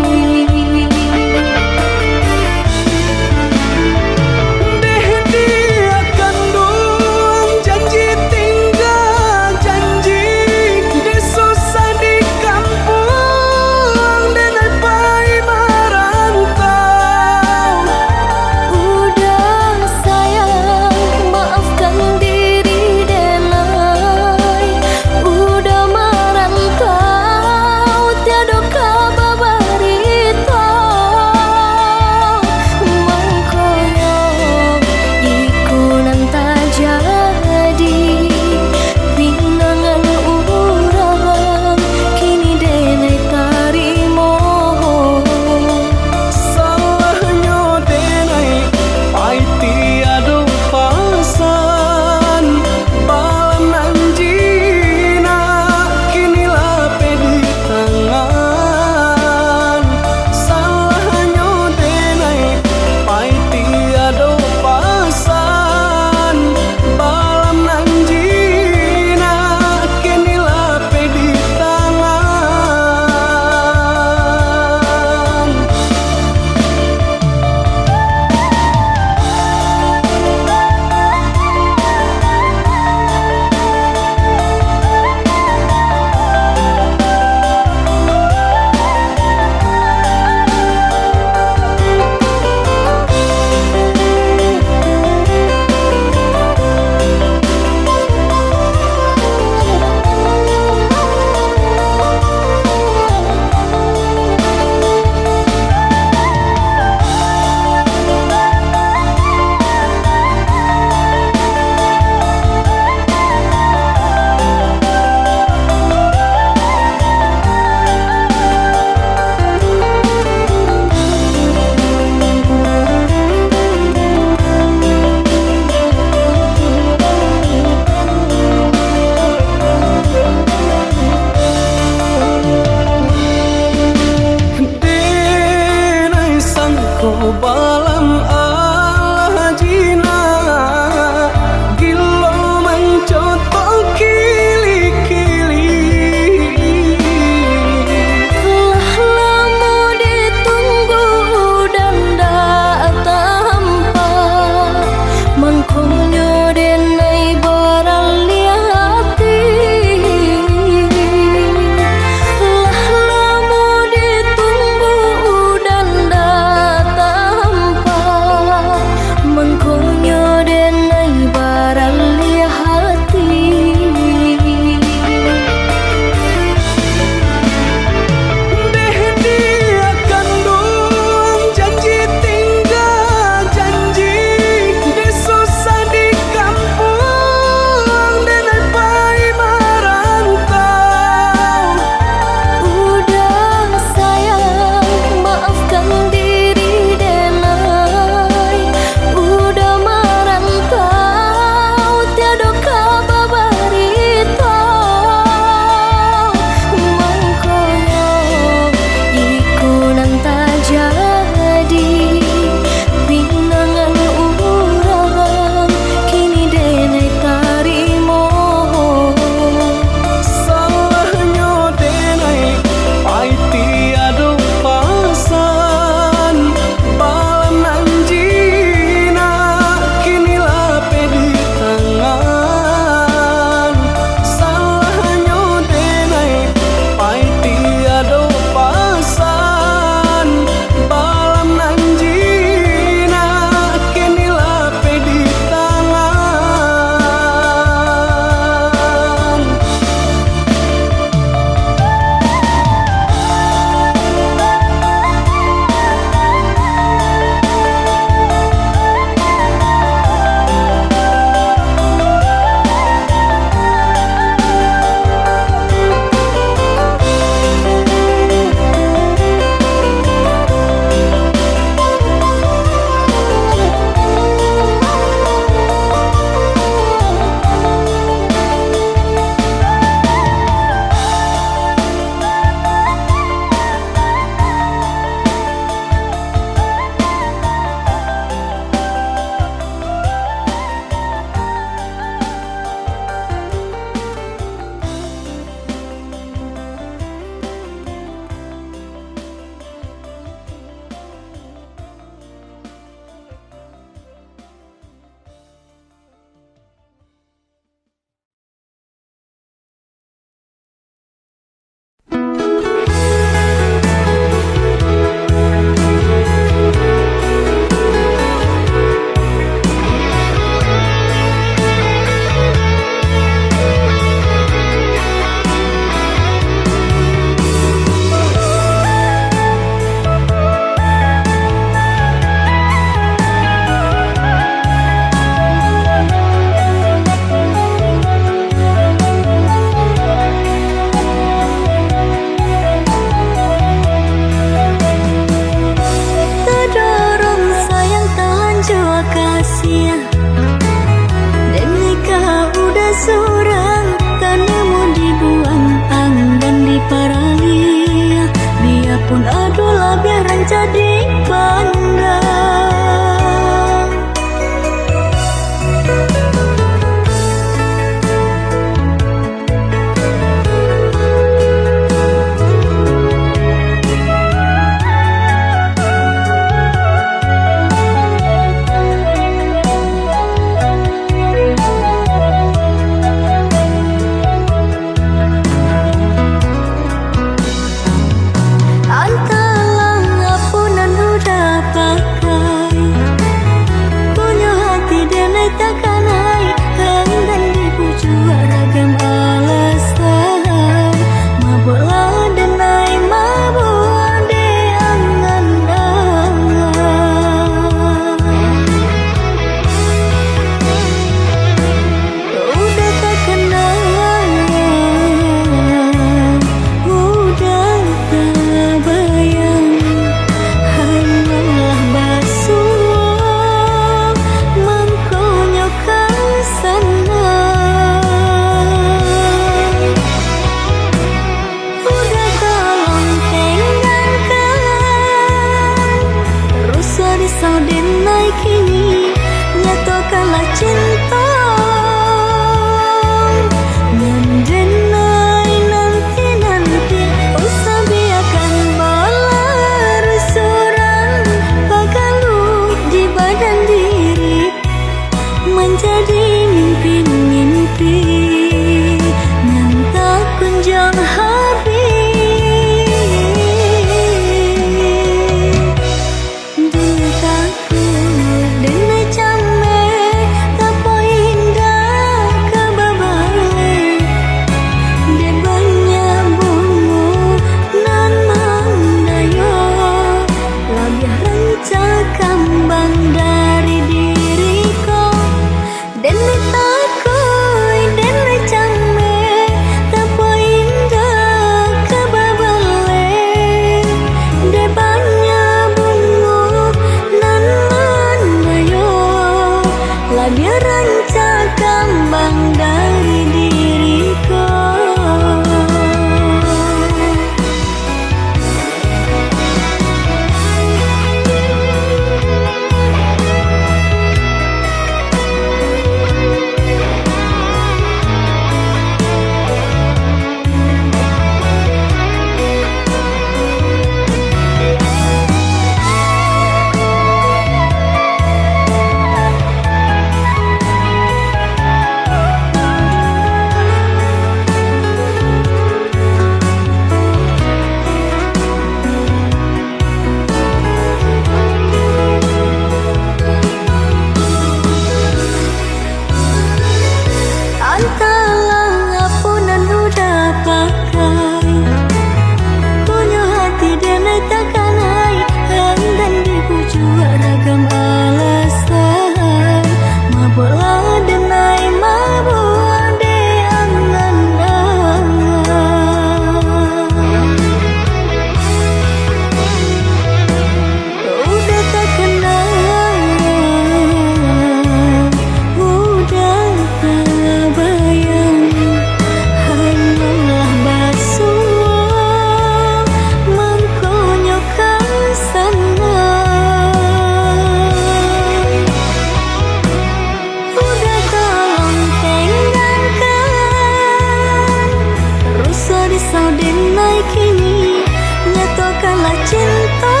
risau denai kini nyatakanlah cinta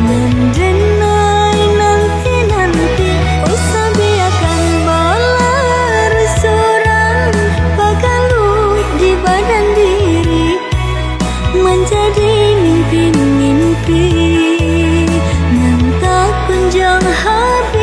nan denai nanti usah biarkan balar seorang pagaluh di badan diri menjadi mimpi-mimpi nan tak kunjung habis.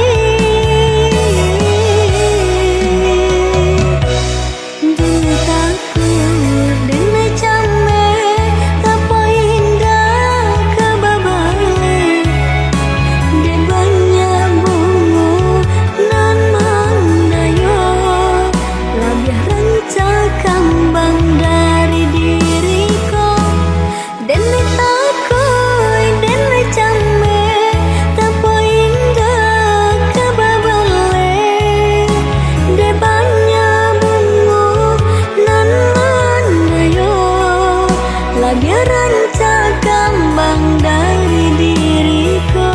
Biar rancak kembang dari diriku.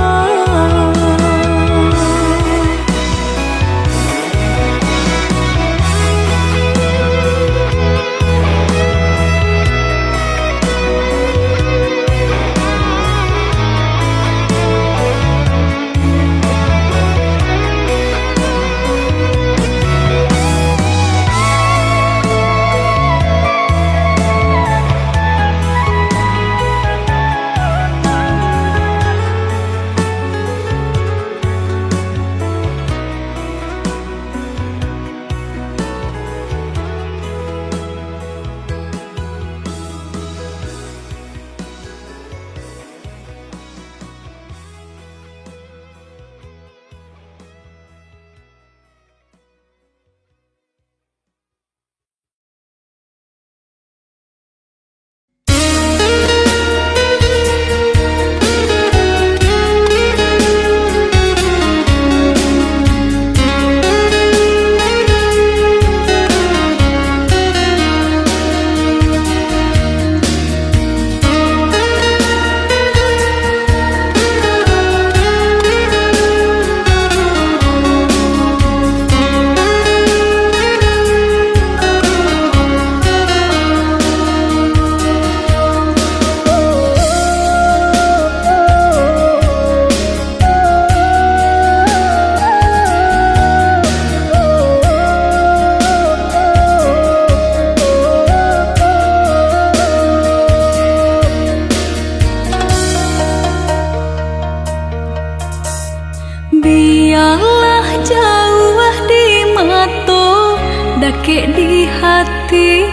Biarlah jauh di mata, dakik di hati.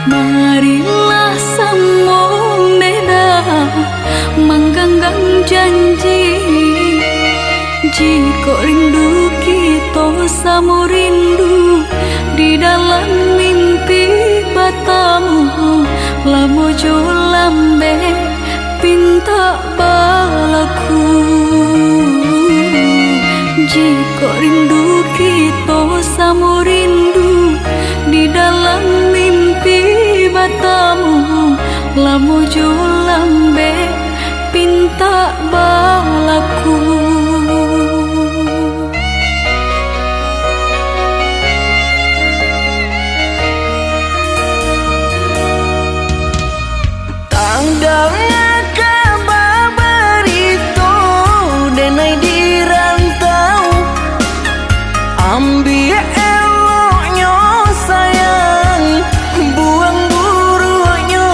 Marilah sambung beda, mengganggang janji. Jika rindu kita sama rindu di dalam mimpi batamu, lamo jo lambe pinta balaku. Jika rindu kita sama rindu di dalam mimpi batamu, lamo jo lambe pinta balaku. Tandangnya kabar itu denai dirantau, ambil eloknya sayang, buang buruknya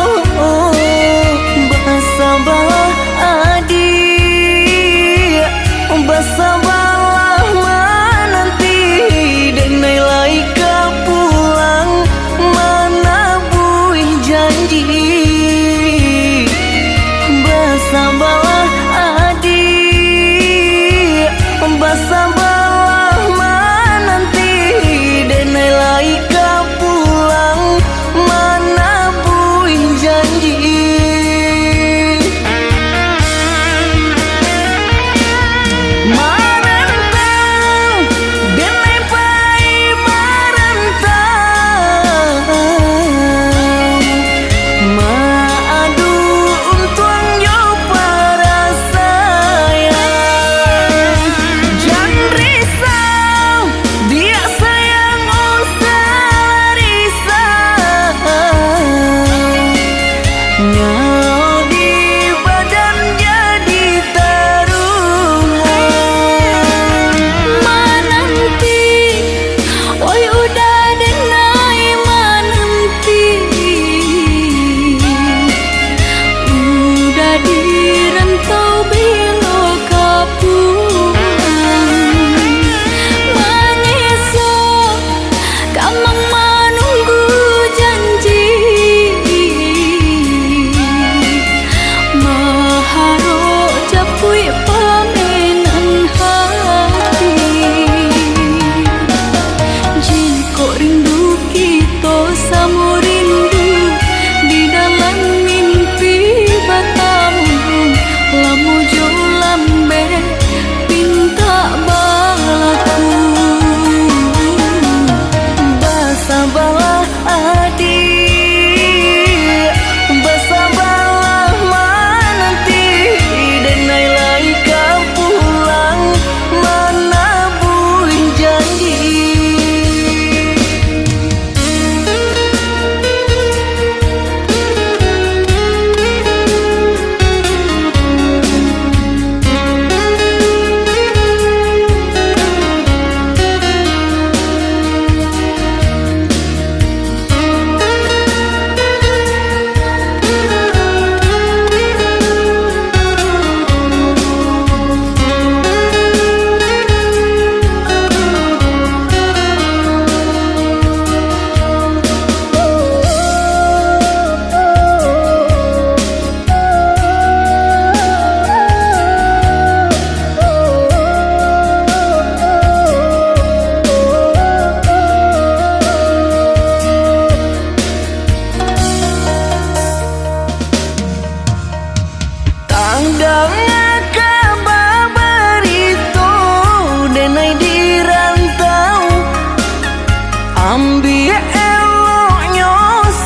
ambil eloknya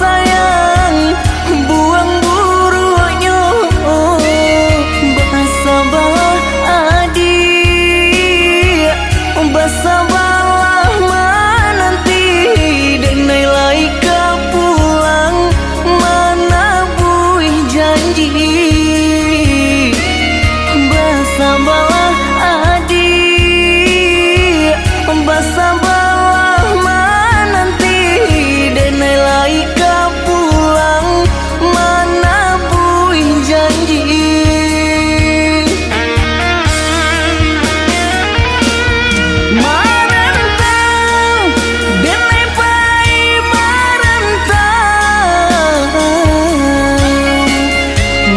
sayang, buang buruknya. Bersabarlah adik, bersabarlah menanti, denai laika pulang mana buih janji. Bersabarlah adik, bersabarlah menanti, denai laika pulang mana buih janji. Marantau, denai pai marantau,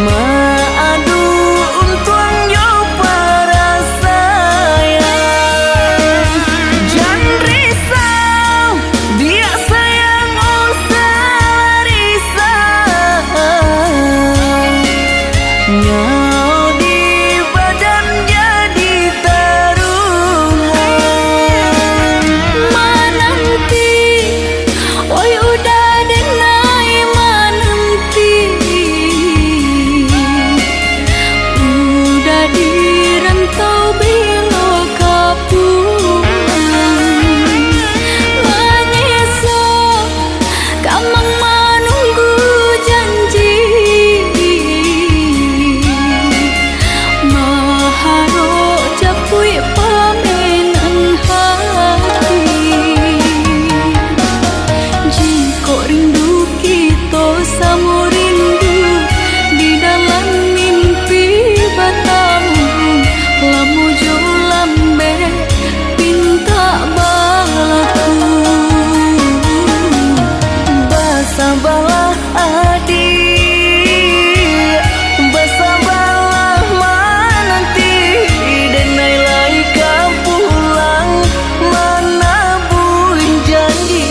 maadu untuang yo para sayang. Jangan risau, dia sayang usah risau. Nyau di badan jadi taruhan. Menanti, oi udah denai menanti, udah di rantau bilo kapulang. Menyesal kamang menunggu janji, maharo japui pamenan hati. Jika rindu kita sama rindu di dalam mimpi bertemu, lamu jo lambe pinta balaku. Bersabarlah adik, bersabarlah menanti, denai laika pulang mana buih janji.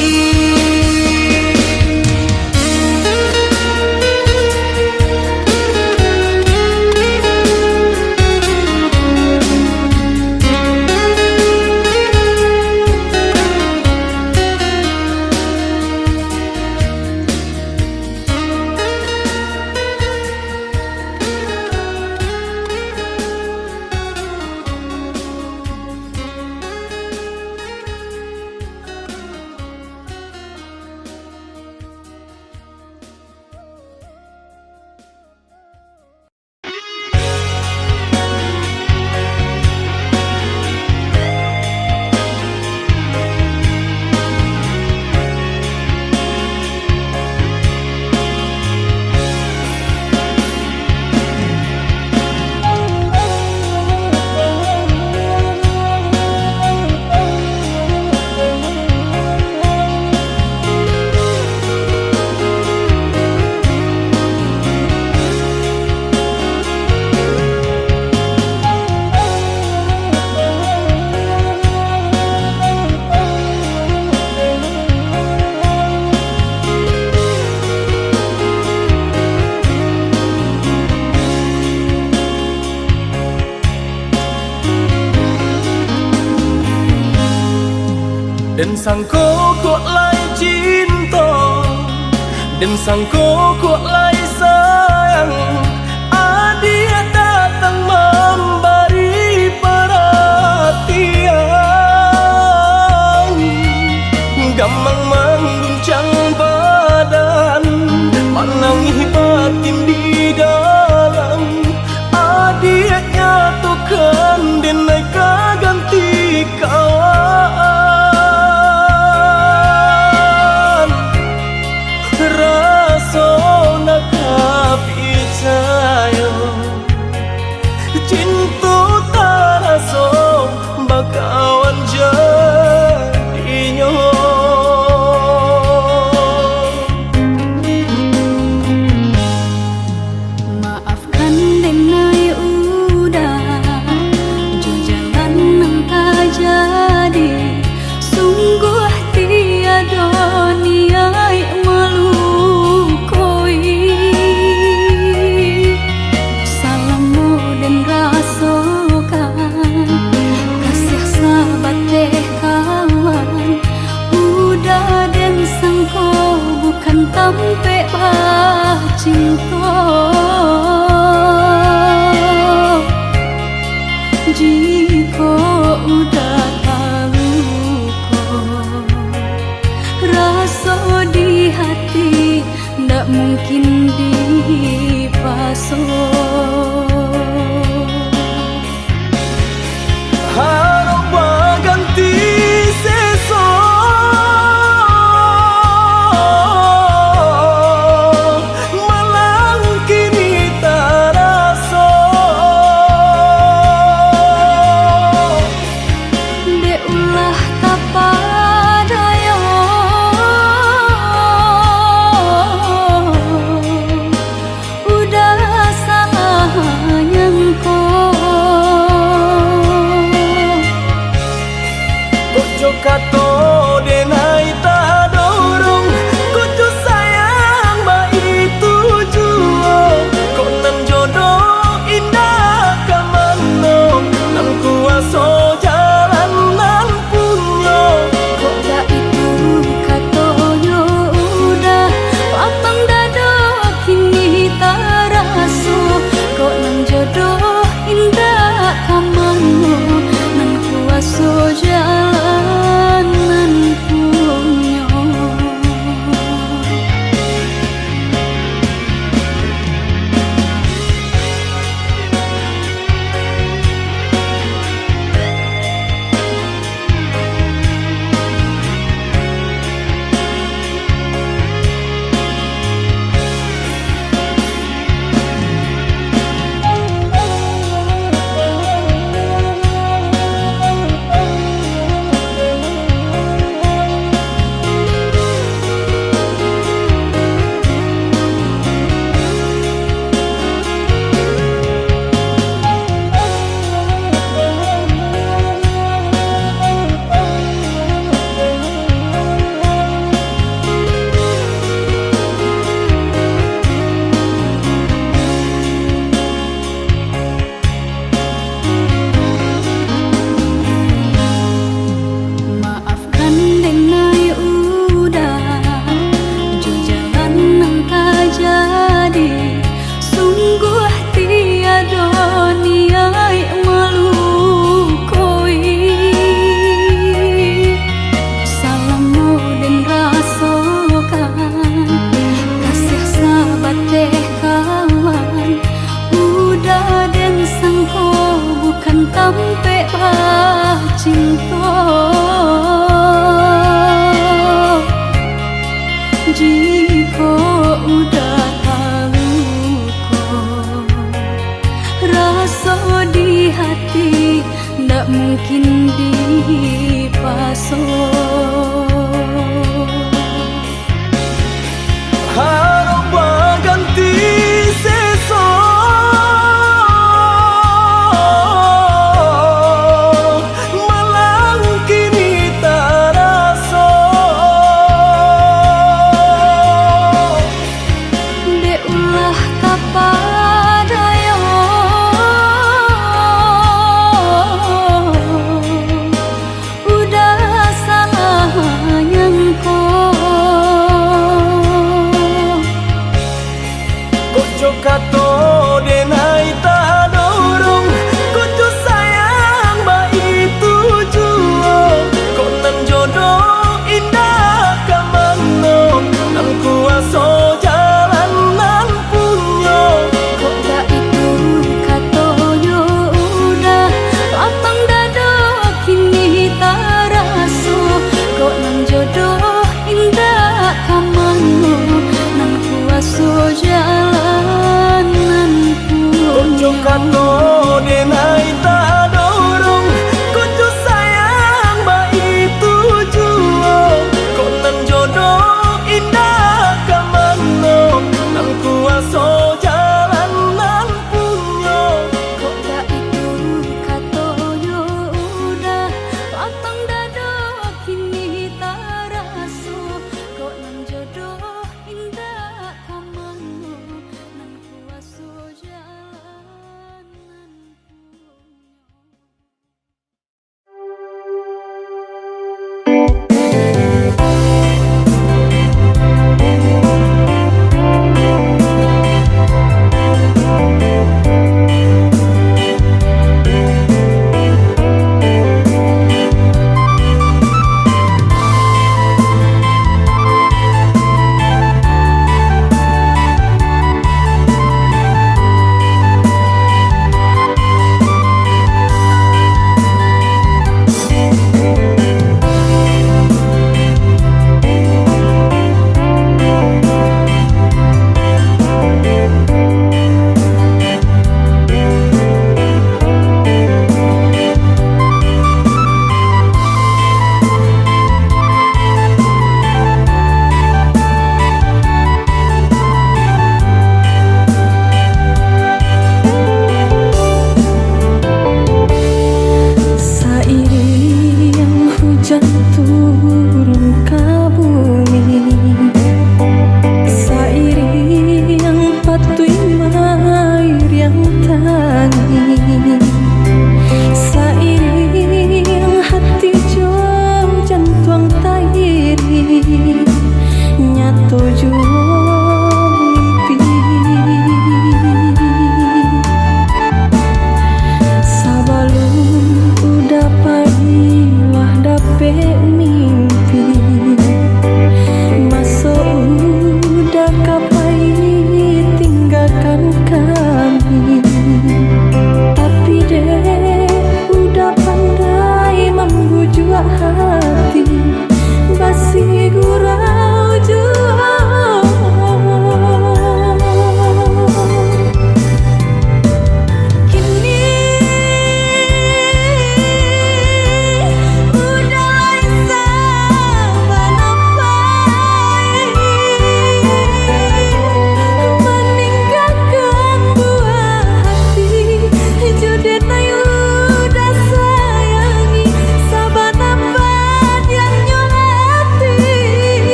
Dan sangko kok lai cinta, dan sangko kok lai sayang, adia datang memberi perhatian. Gamang mengguncang badan, panangi batin di dalam, adia nyatukan denai kaganti kawan. Rasa nak bicara cinta jika udah tahu kok rasa di hati ndak mungkin dipasok. Harap ganti sesok malang kini terasa Dek ulah kapadaya udah salah nyangko Kojo kato denai tak dorong Kojo sayang ba itu juo Kok nan jodoh indah kamano Nan kuaso jalan nan punyo kok gak itu katonyo udah papang dado kini taraso kok nang jodoh indah kamano nan kuaso jalan nan punyo. Maafkan denai udah jo jalan nang tak jadi sungguh tiada niat malu koi salamu dan rasakan kasih sahabat deh kawan udah dan sangko bukan tampe bah cinta jika udah tahu kok rasa di hati ndak mungkin dipasok. Harap ganti sesok malang kini terasa Dek ulah kapadaya udah salah nyangko Kojo kato denai tak dorong Kojo sayang ba itu juo Kok nan jodoh indah kamano Nan kuaso jalan nan punyo kok gak itu katonyo udah lapang dado kini taraso kok nang jodoh indah kamano nang kuaso jalan nan Kojo punyo kato denai tak dorong Kojo sayang ba itu juo Kok nan jodoh indah kamano Nan kuaso jalan nan punyo kok gak itu katonyo udah lapang dado kini taraso kok nang jodoh indah kamano nang kuaso jalan nan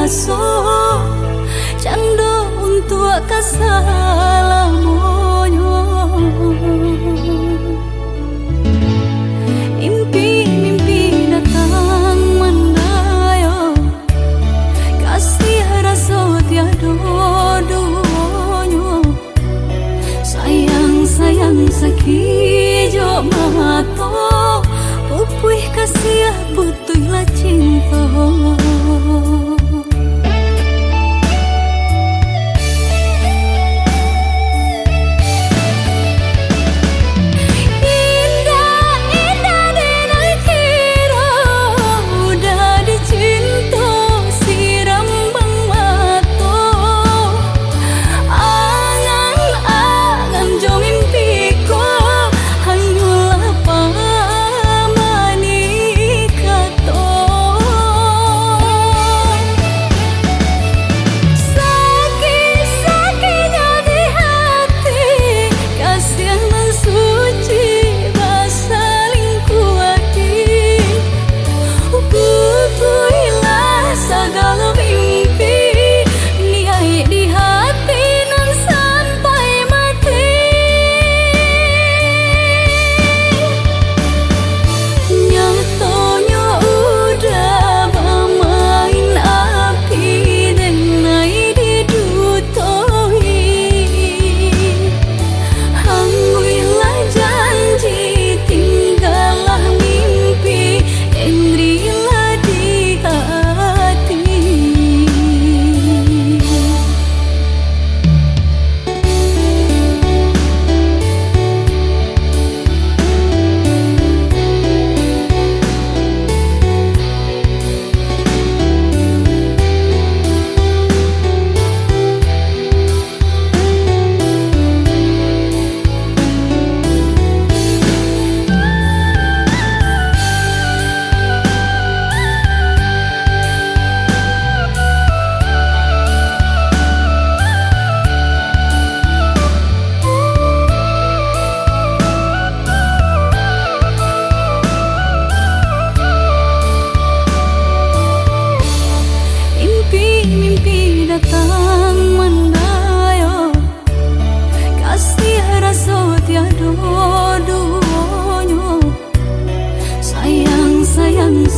raso cando untuk kasalamonyo. Mimpi-mimpi datang mendayo, kasih raso tiada duonyo. Sayang-sayang sakijo mato, pupuih kasih putuhlah cinta.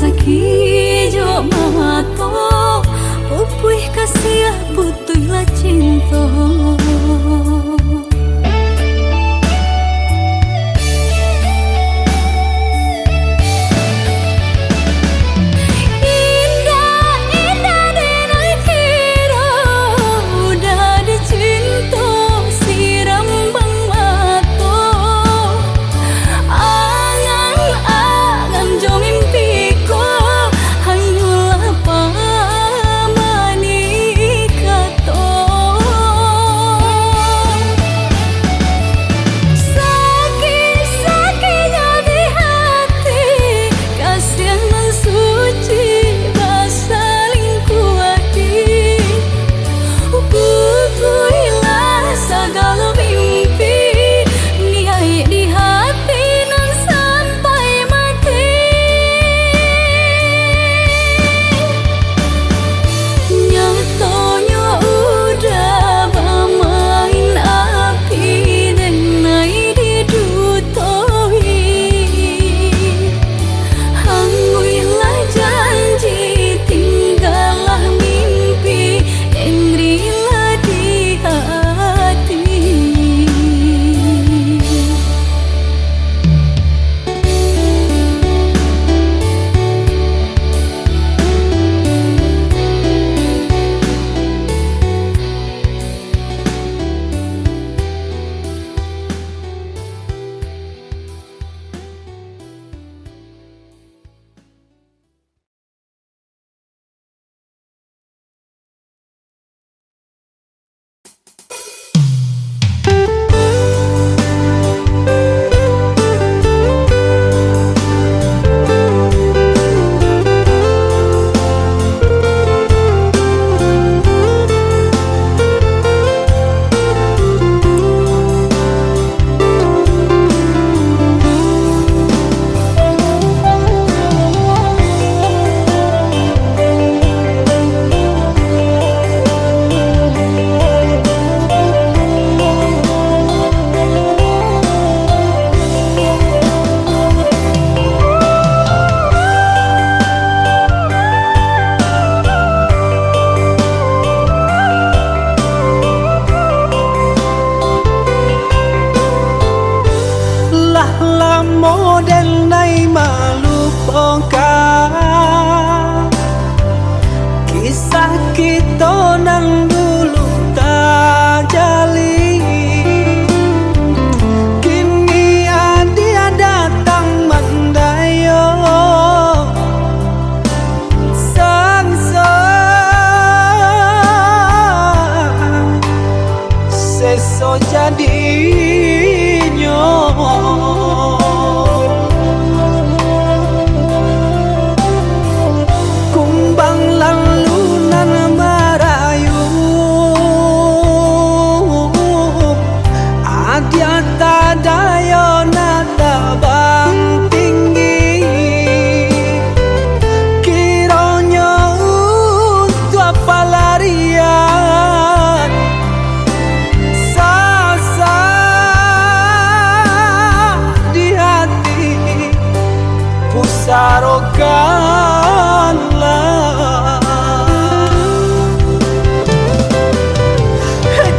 Sakijo mato, pupuih kasih putuhlah cinta.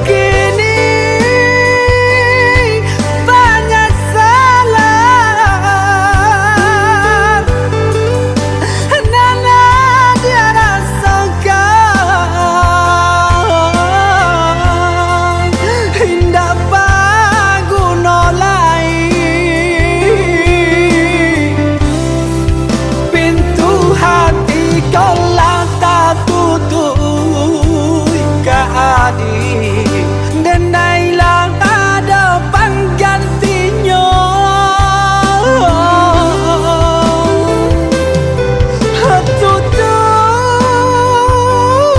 Kini banyak salah Nana dia rasakan Indah paguna lain Pintu hati kau lah tak tutup ke adik Dan nailah ada penggantinya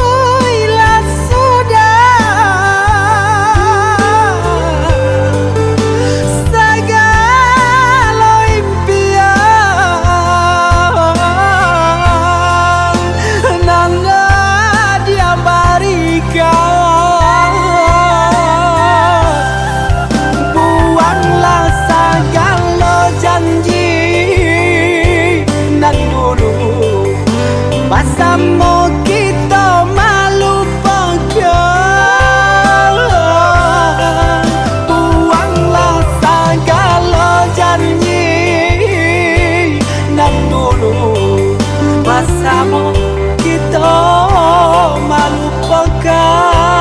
Tutuplah sudah segala impian Nana dia berikan Buanglah segala janji nan dulu Pasamu kita malu pegang Buanglah segala janji nan dulu Pasamu kita malu pegang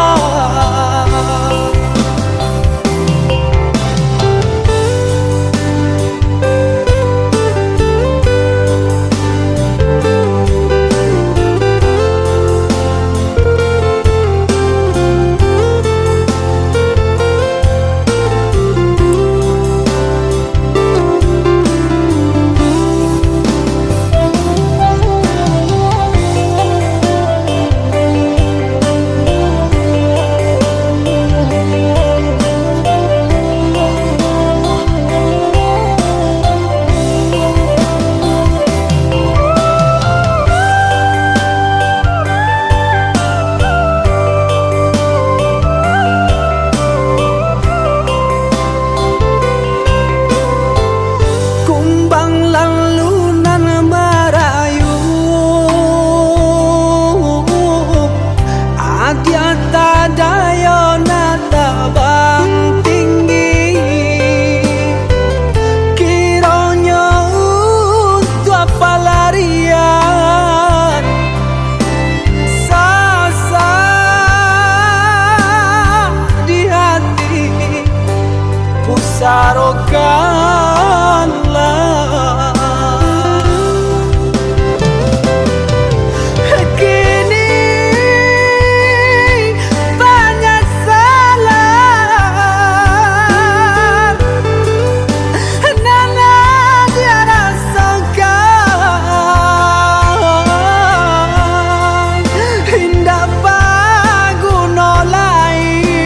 Kumbang lalu nan merayu Adia tak daya nada bang tinggi Kiranya untuk apa larian Sasa di hati Pusarokanlah Kini banyak salah Nana dia rasakan Indah paguna lain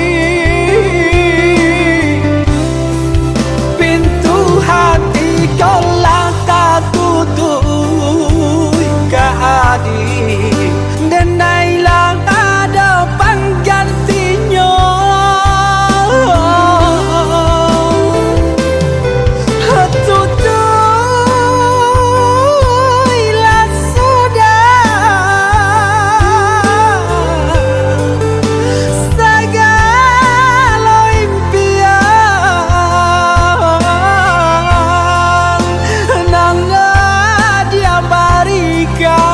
Pintu hati kau lah tak tutup ke adik Dan nailah ada penggantinya Tutuplah sudah segala impian Nana dia berikan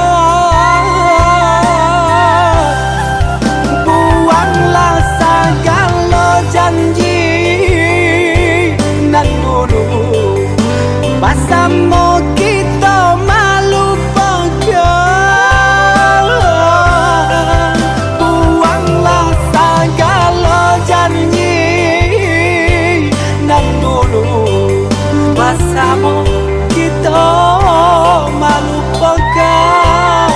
Buanglah segala janji nan dulu Pasamu kita malu pegang Buanglah segala janji nan dulu Pasamu kita malu pegang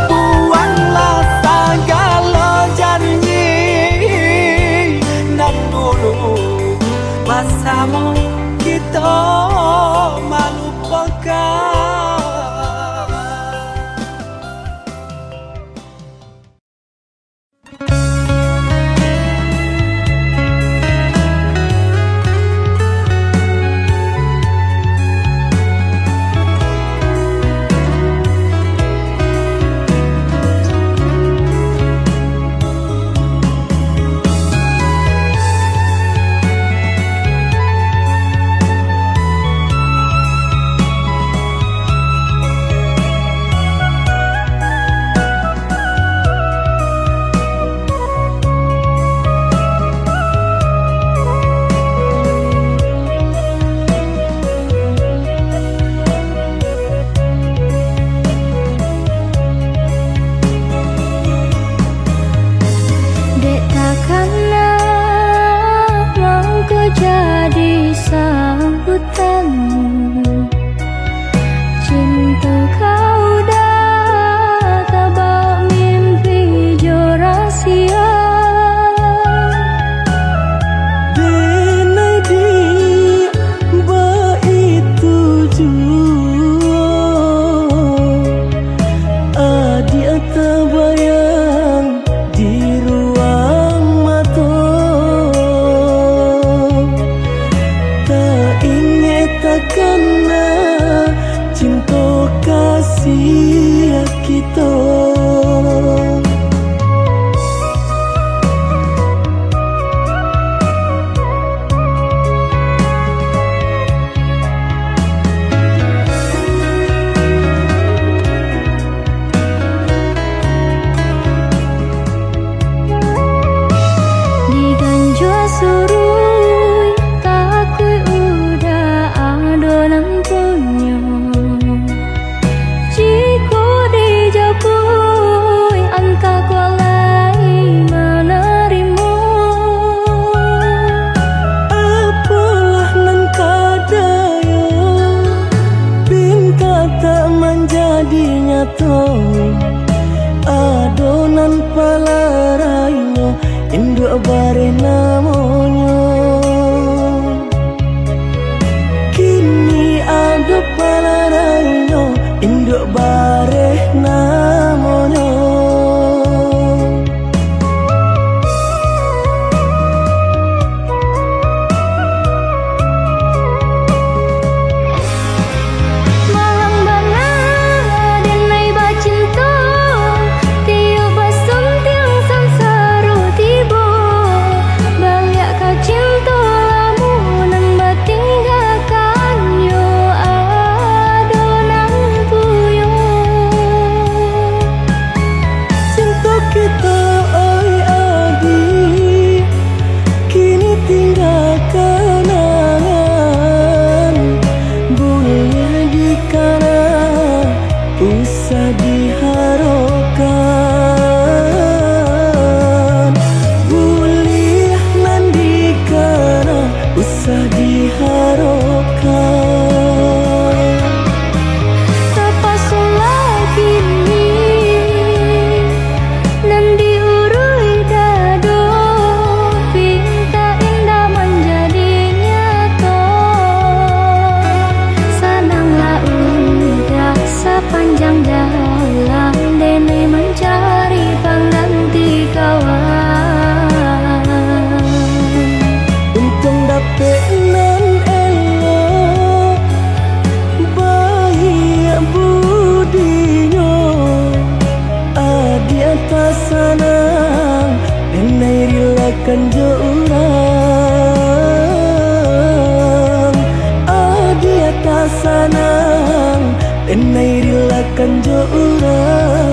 Buanglah segala janji nan dulu Pasamu kita hutanmu. Cinta kau dah tak bawa mimpi jo rahsia. Denai dia itu jua adia terbayang di ruang mata. Tak ingat takkan cinta kasih kita. Diganjua surui takui udah adonan punya. Jika dijapui angka kualai menerima. Apalah nan kadaya bingka tak menjadi nyata. Adonan palarainya induk bare namanya. Kini ada palarainya induk bare namanya. Malang banget denai bacinta. Tiup basum tiang samsaru tiba. Baliak ka cinta lamunan batinggalkan yo adonan puyo. Cinta kita oi adi kini tinggal kenangan. Boleh dikana usah diharapkan. Boleh nan dikana usah diharapkan. Terpaksa lagi ni dan diurui dado. Pinta indah menjadi nyata. Senanglah udah sepanjang jalan denai mencari pengganti kawan. Untung dapet nan elok baik budinya. Adi atas sanang denai rilakan jo urang. Adi atas sanang denai rilakan jo urang.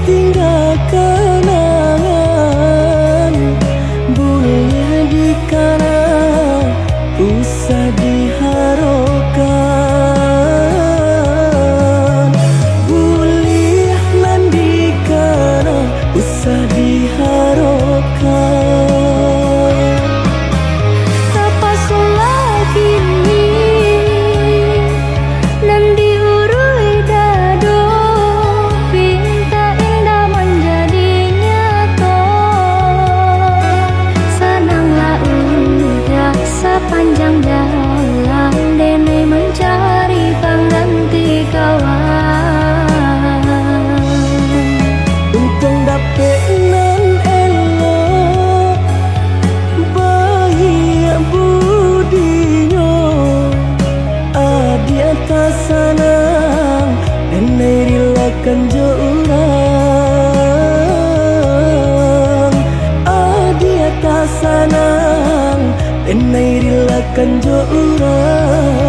tinggal kenangan boleh dikenang usah diharapkan boleh nan dikenang usah diharapkan Terpaksa lagi ni nan diurui dado pinta indah menjadi nyata senanglah udah sepanjang jalan dene mencari pengganti kawan untung dapet nan elok baik budinya adi atas sanang dene rilakan jo urang adi atas sanang dene rilakan jo urang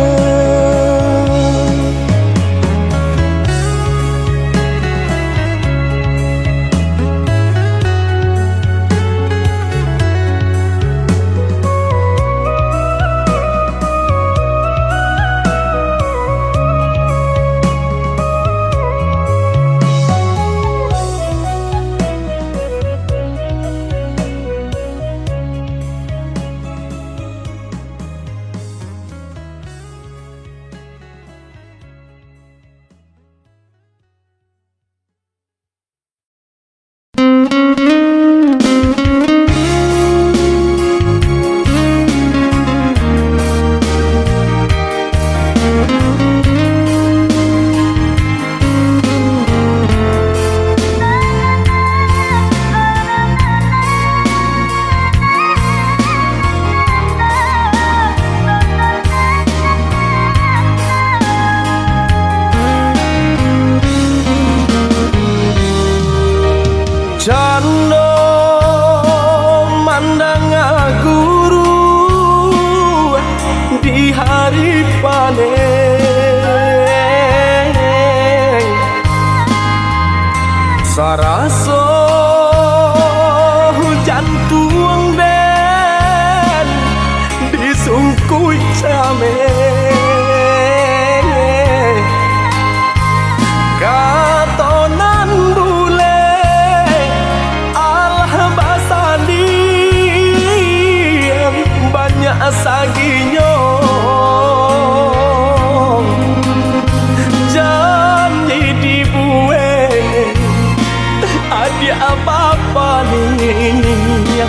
Cando mandang guru di hari panen saraso hujan tuang den disungkui camen katonan bule banyak saginya janji dibueng ada apa-apa nih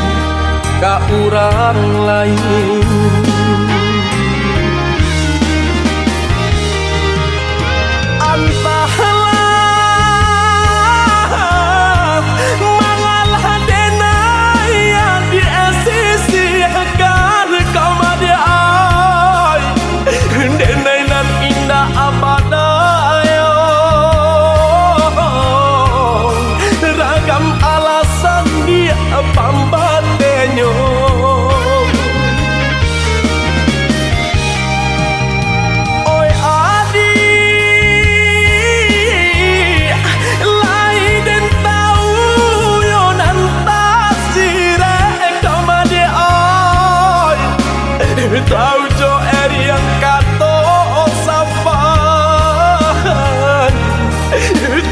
ka urang lain pambatenyo oi adi lai den tau yo nan tasire kamade oi tau jo eri yang kato sapan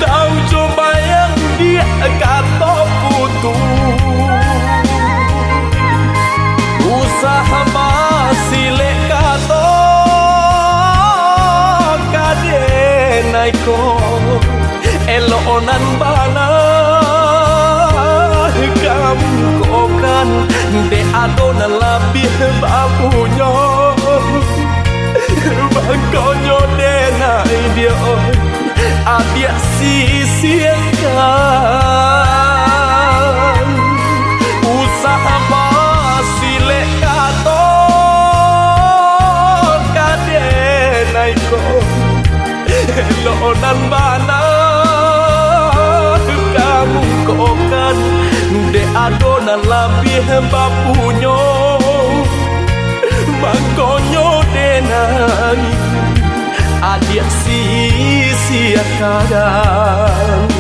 tau jo bayang dia kato putu sile kato kadenaiko elonan bana kamu kokan de adona labih babunya bangkonyo denai dia adia sisiakan usaha sile kato kadenaiko lonan bana kamu kokan de adona labih bapunyo mangkonyo denai adia sia kadang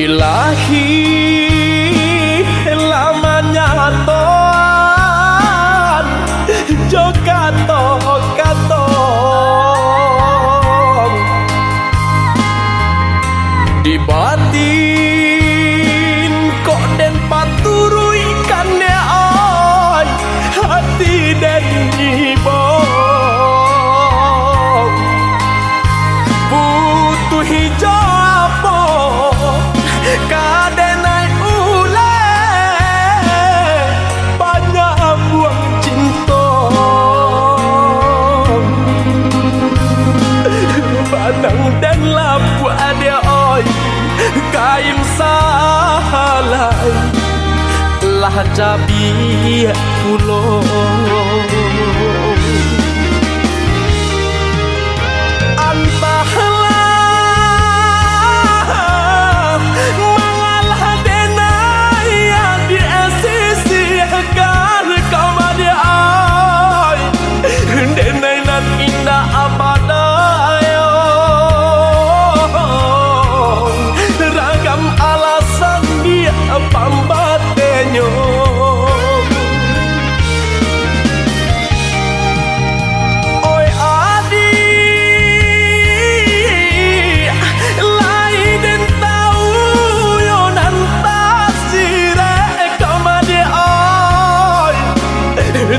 Ilahi lamanya toan katong di batin kok den paturui kan ne ay hati den ibong butuh hijab kadenai ule banyak buang cinta padang dan lapu ada oi kain salai lah cabi pulo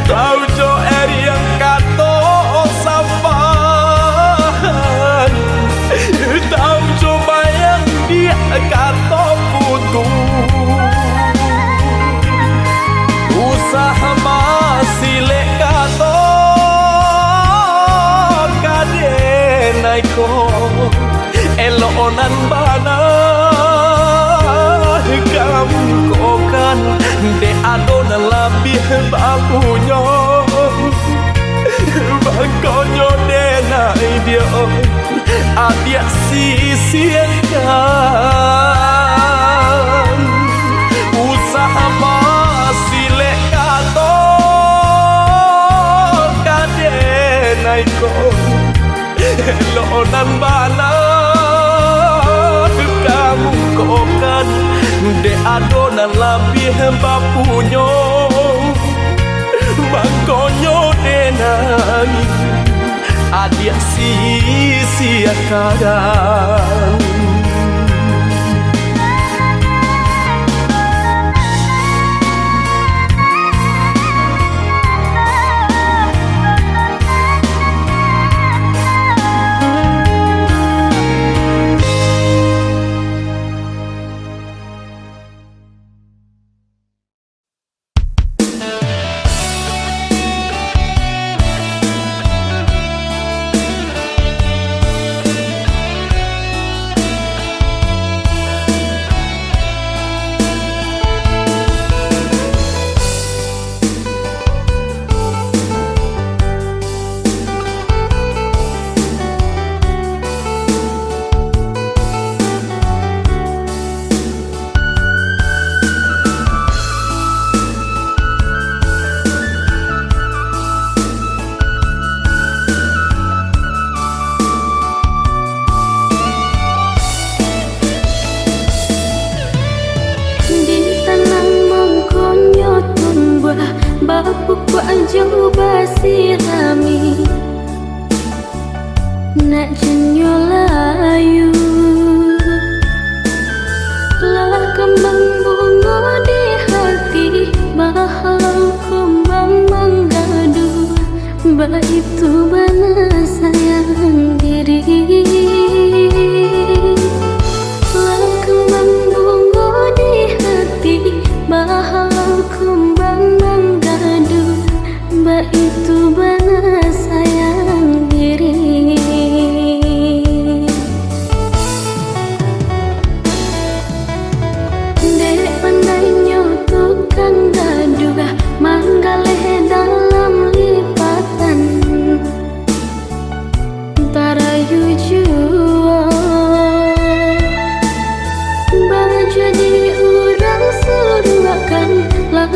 tahu jo yang kato sapan tahu jo bayang dia kato putu usaha masih lek kato kadenai ko elonan bana kamu kokan de adona lebih bapunya bakonyo denai dia adia sisiakan usaha masih lek kato kadenai ko elonan bana kamu kokan de adona lebih bapunyo bakonyo denai adia sia-siakan jauh basi rami nak jenyo layu lah kembang bunga di hati bahalau kembang menggadu bah itu bana sayang diri lah kembang bunga di hati bahalau kembang menggadu bah itu bana sayang diri dek pandai nyoto kang gaduh manggaleh dalam lipatan tarayu jua bah jadi urang suruakan lah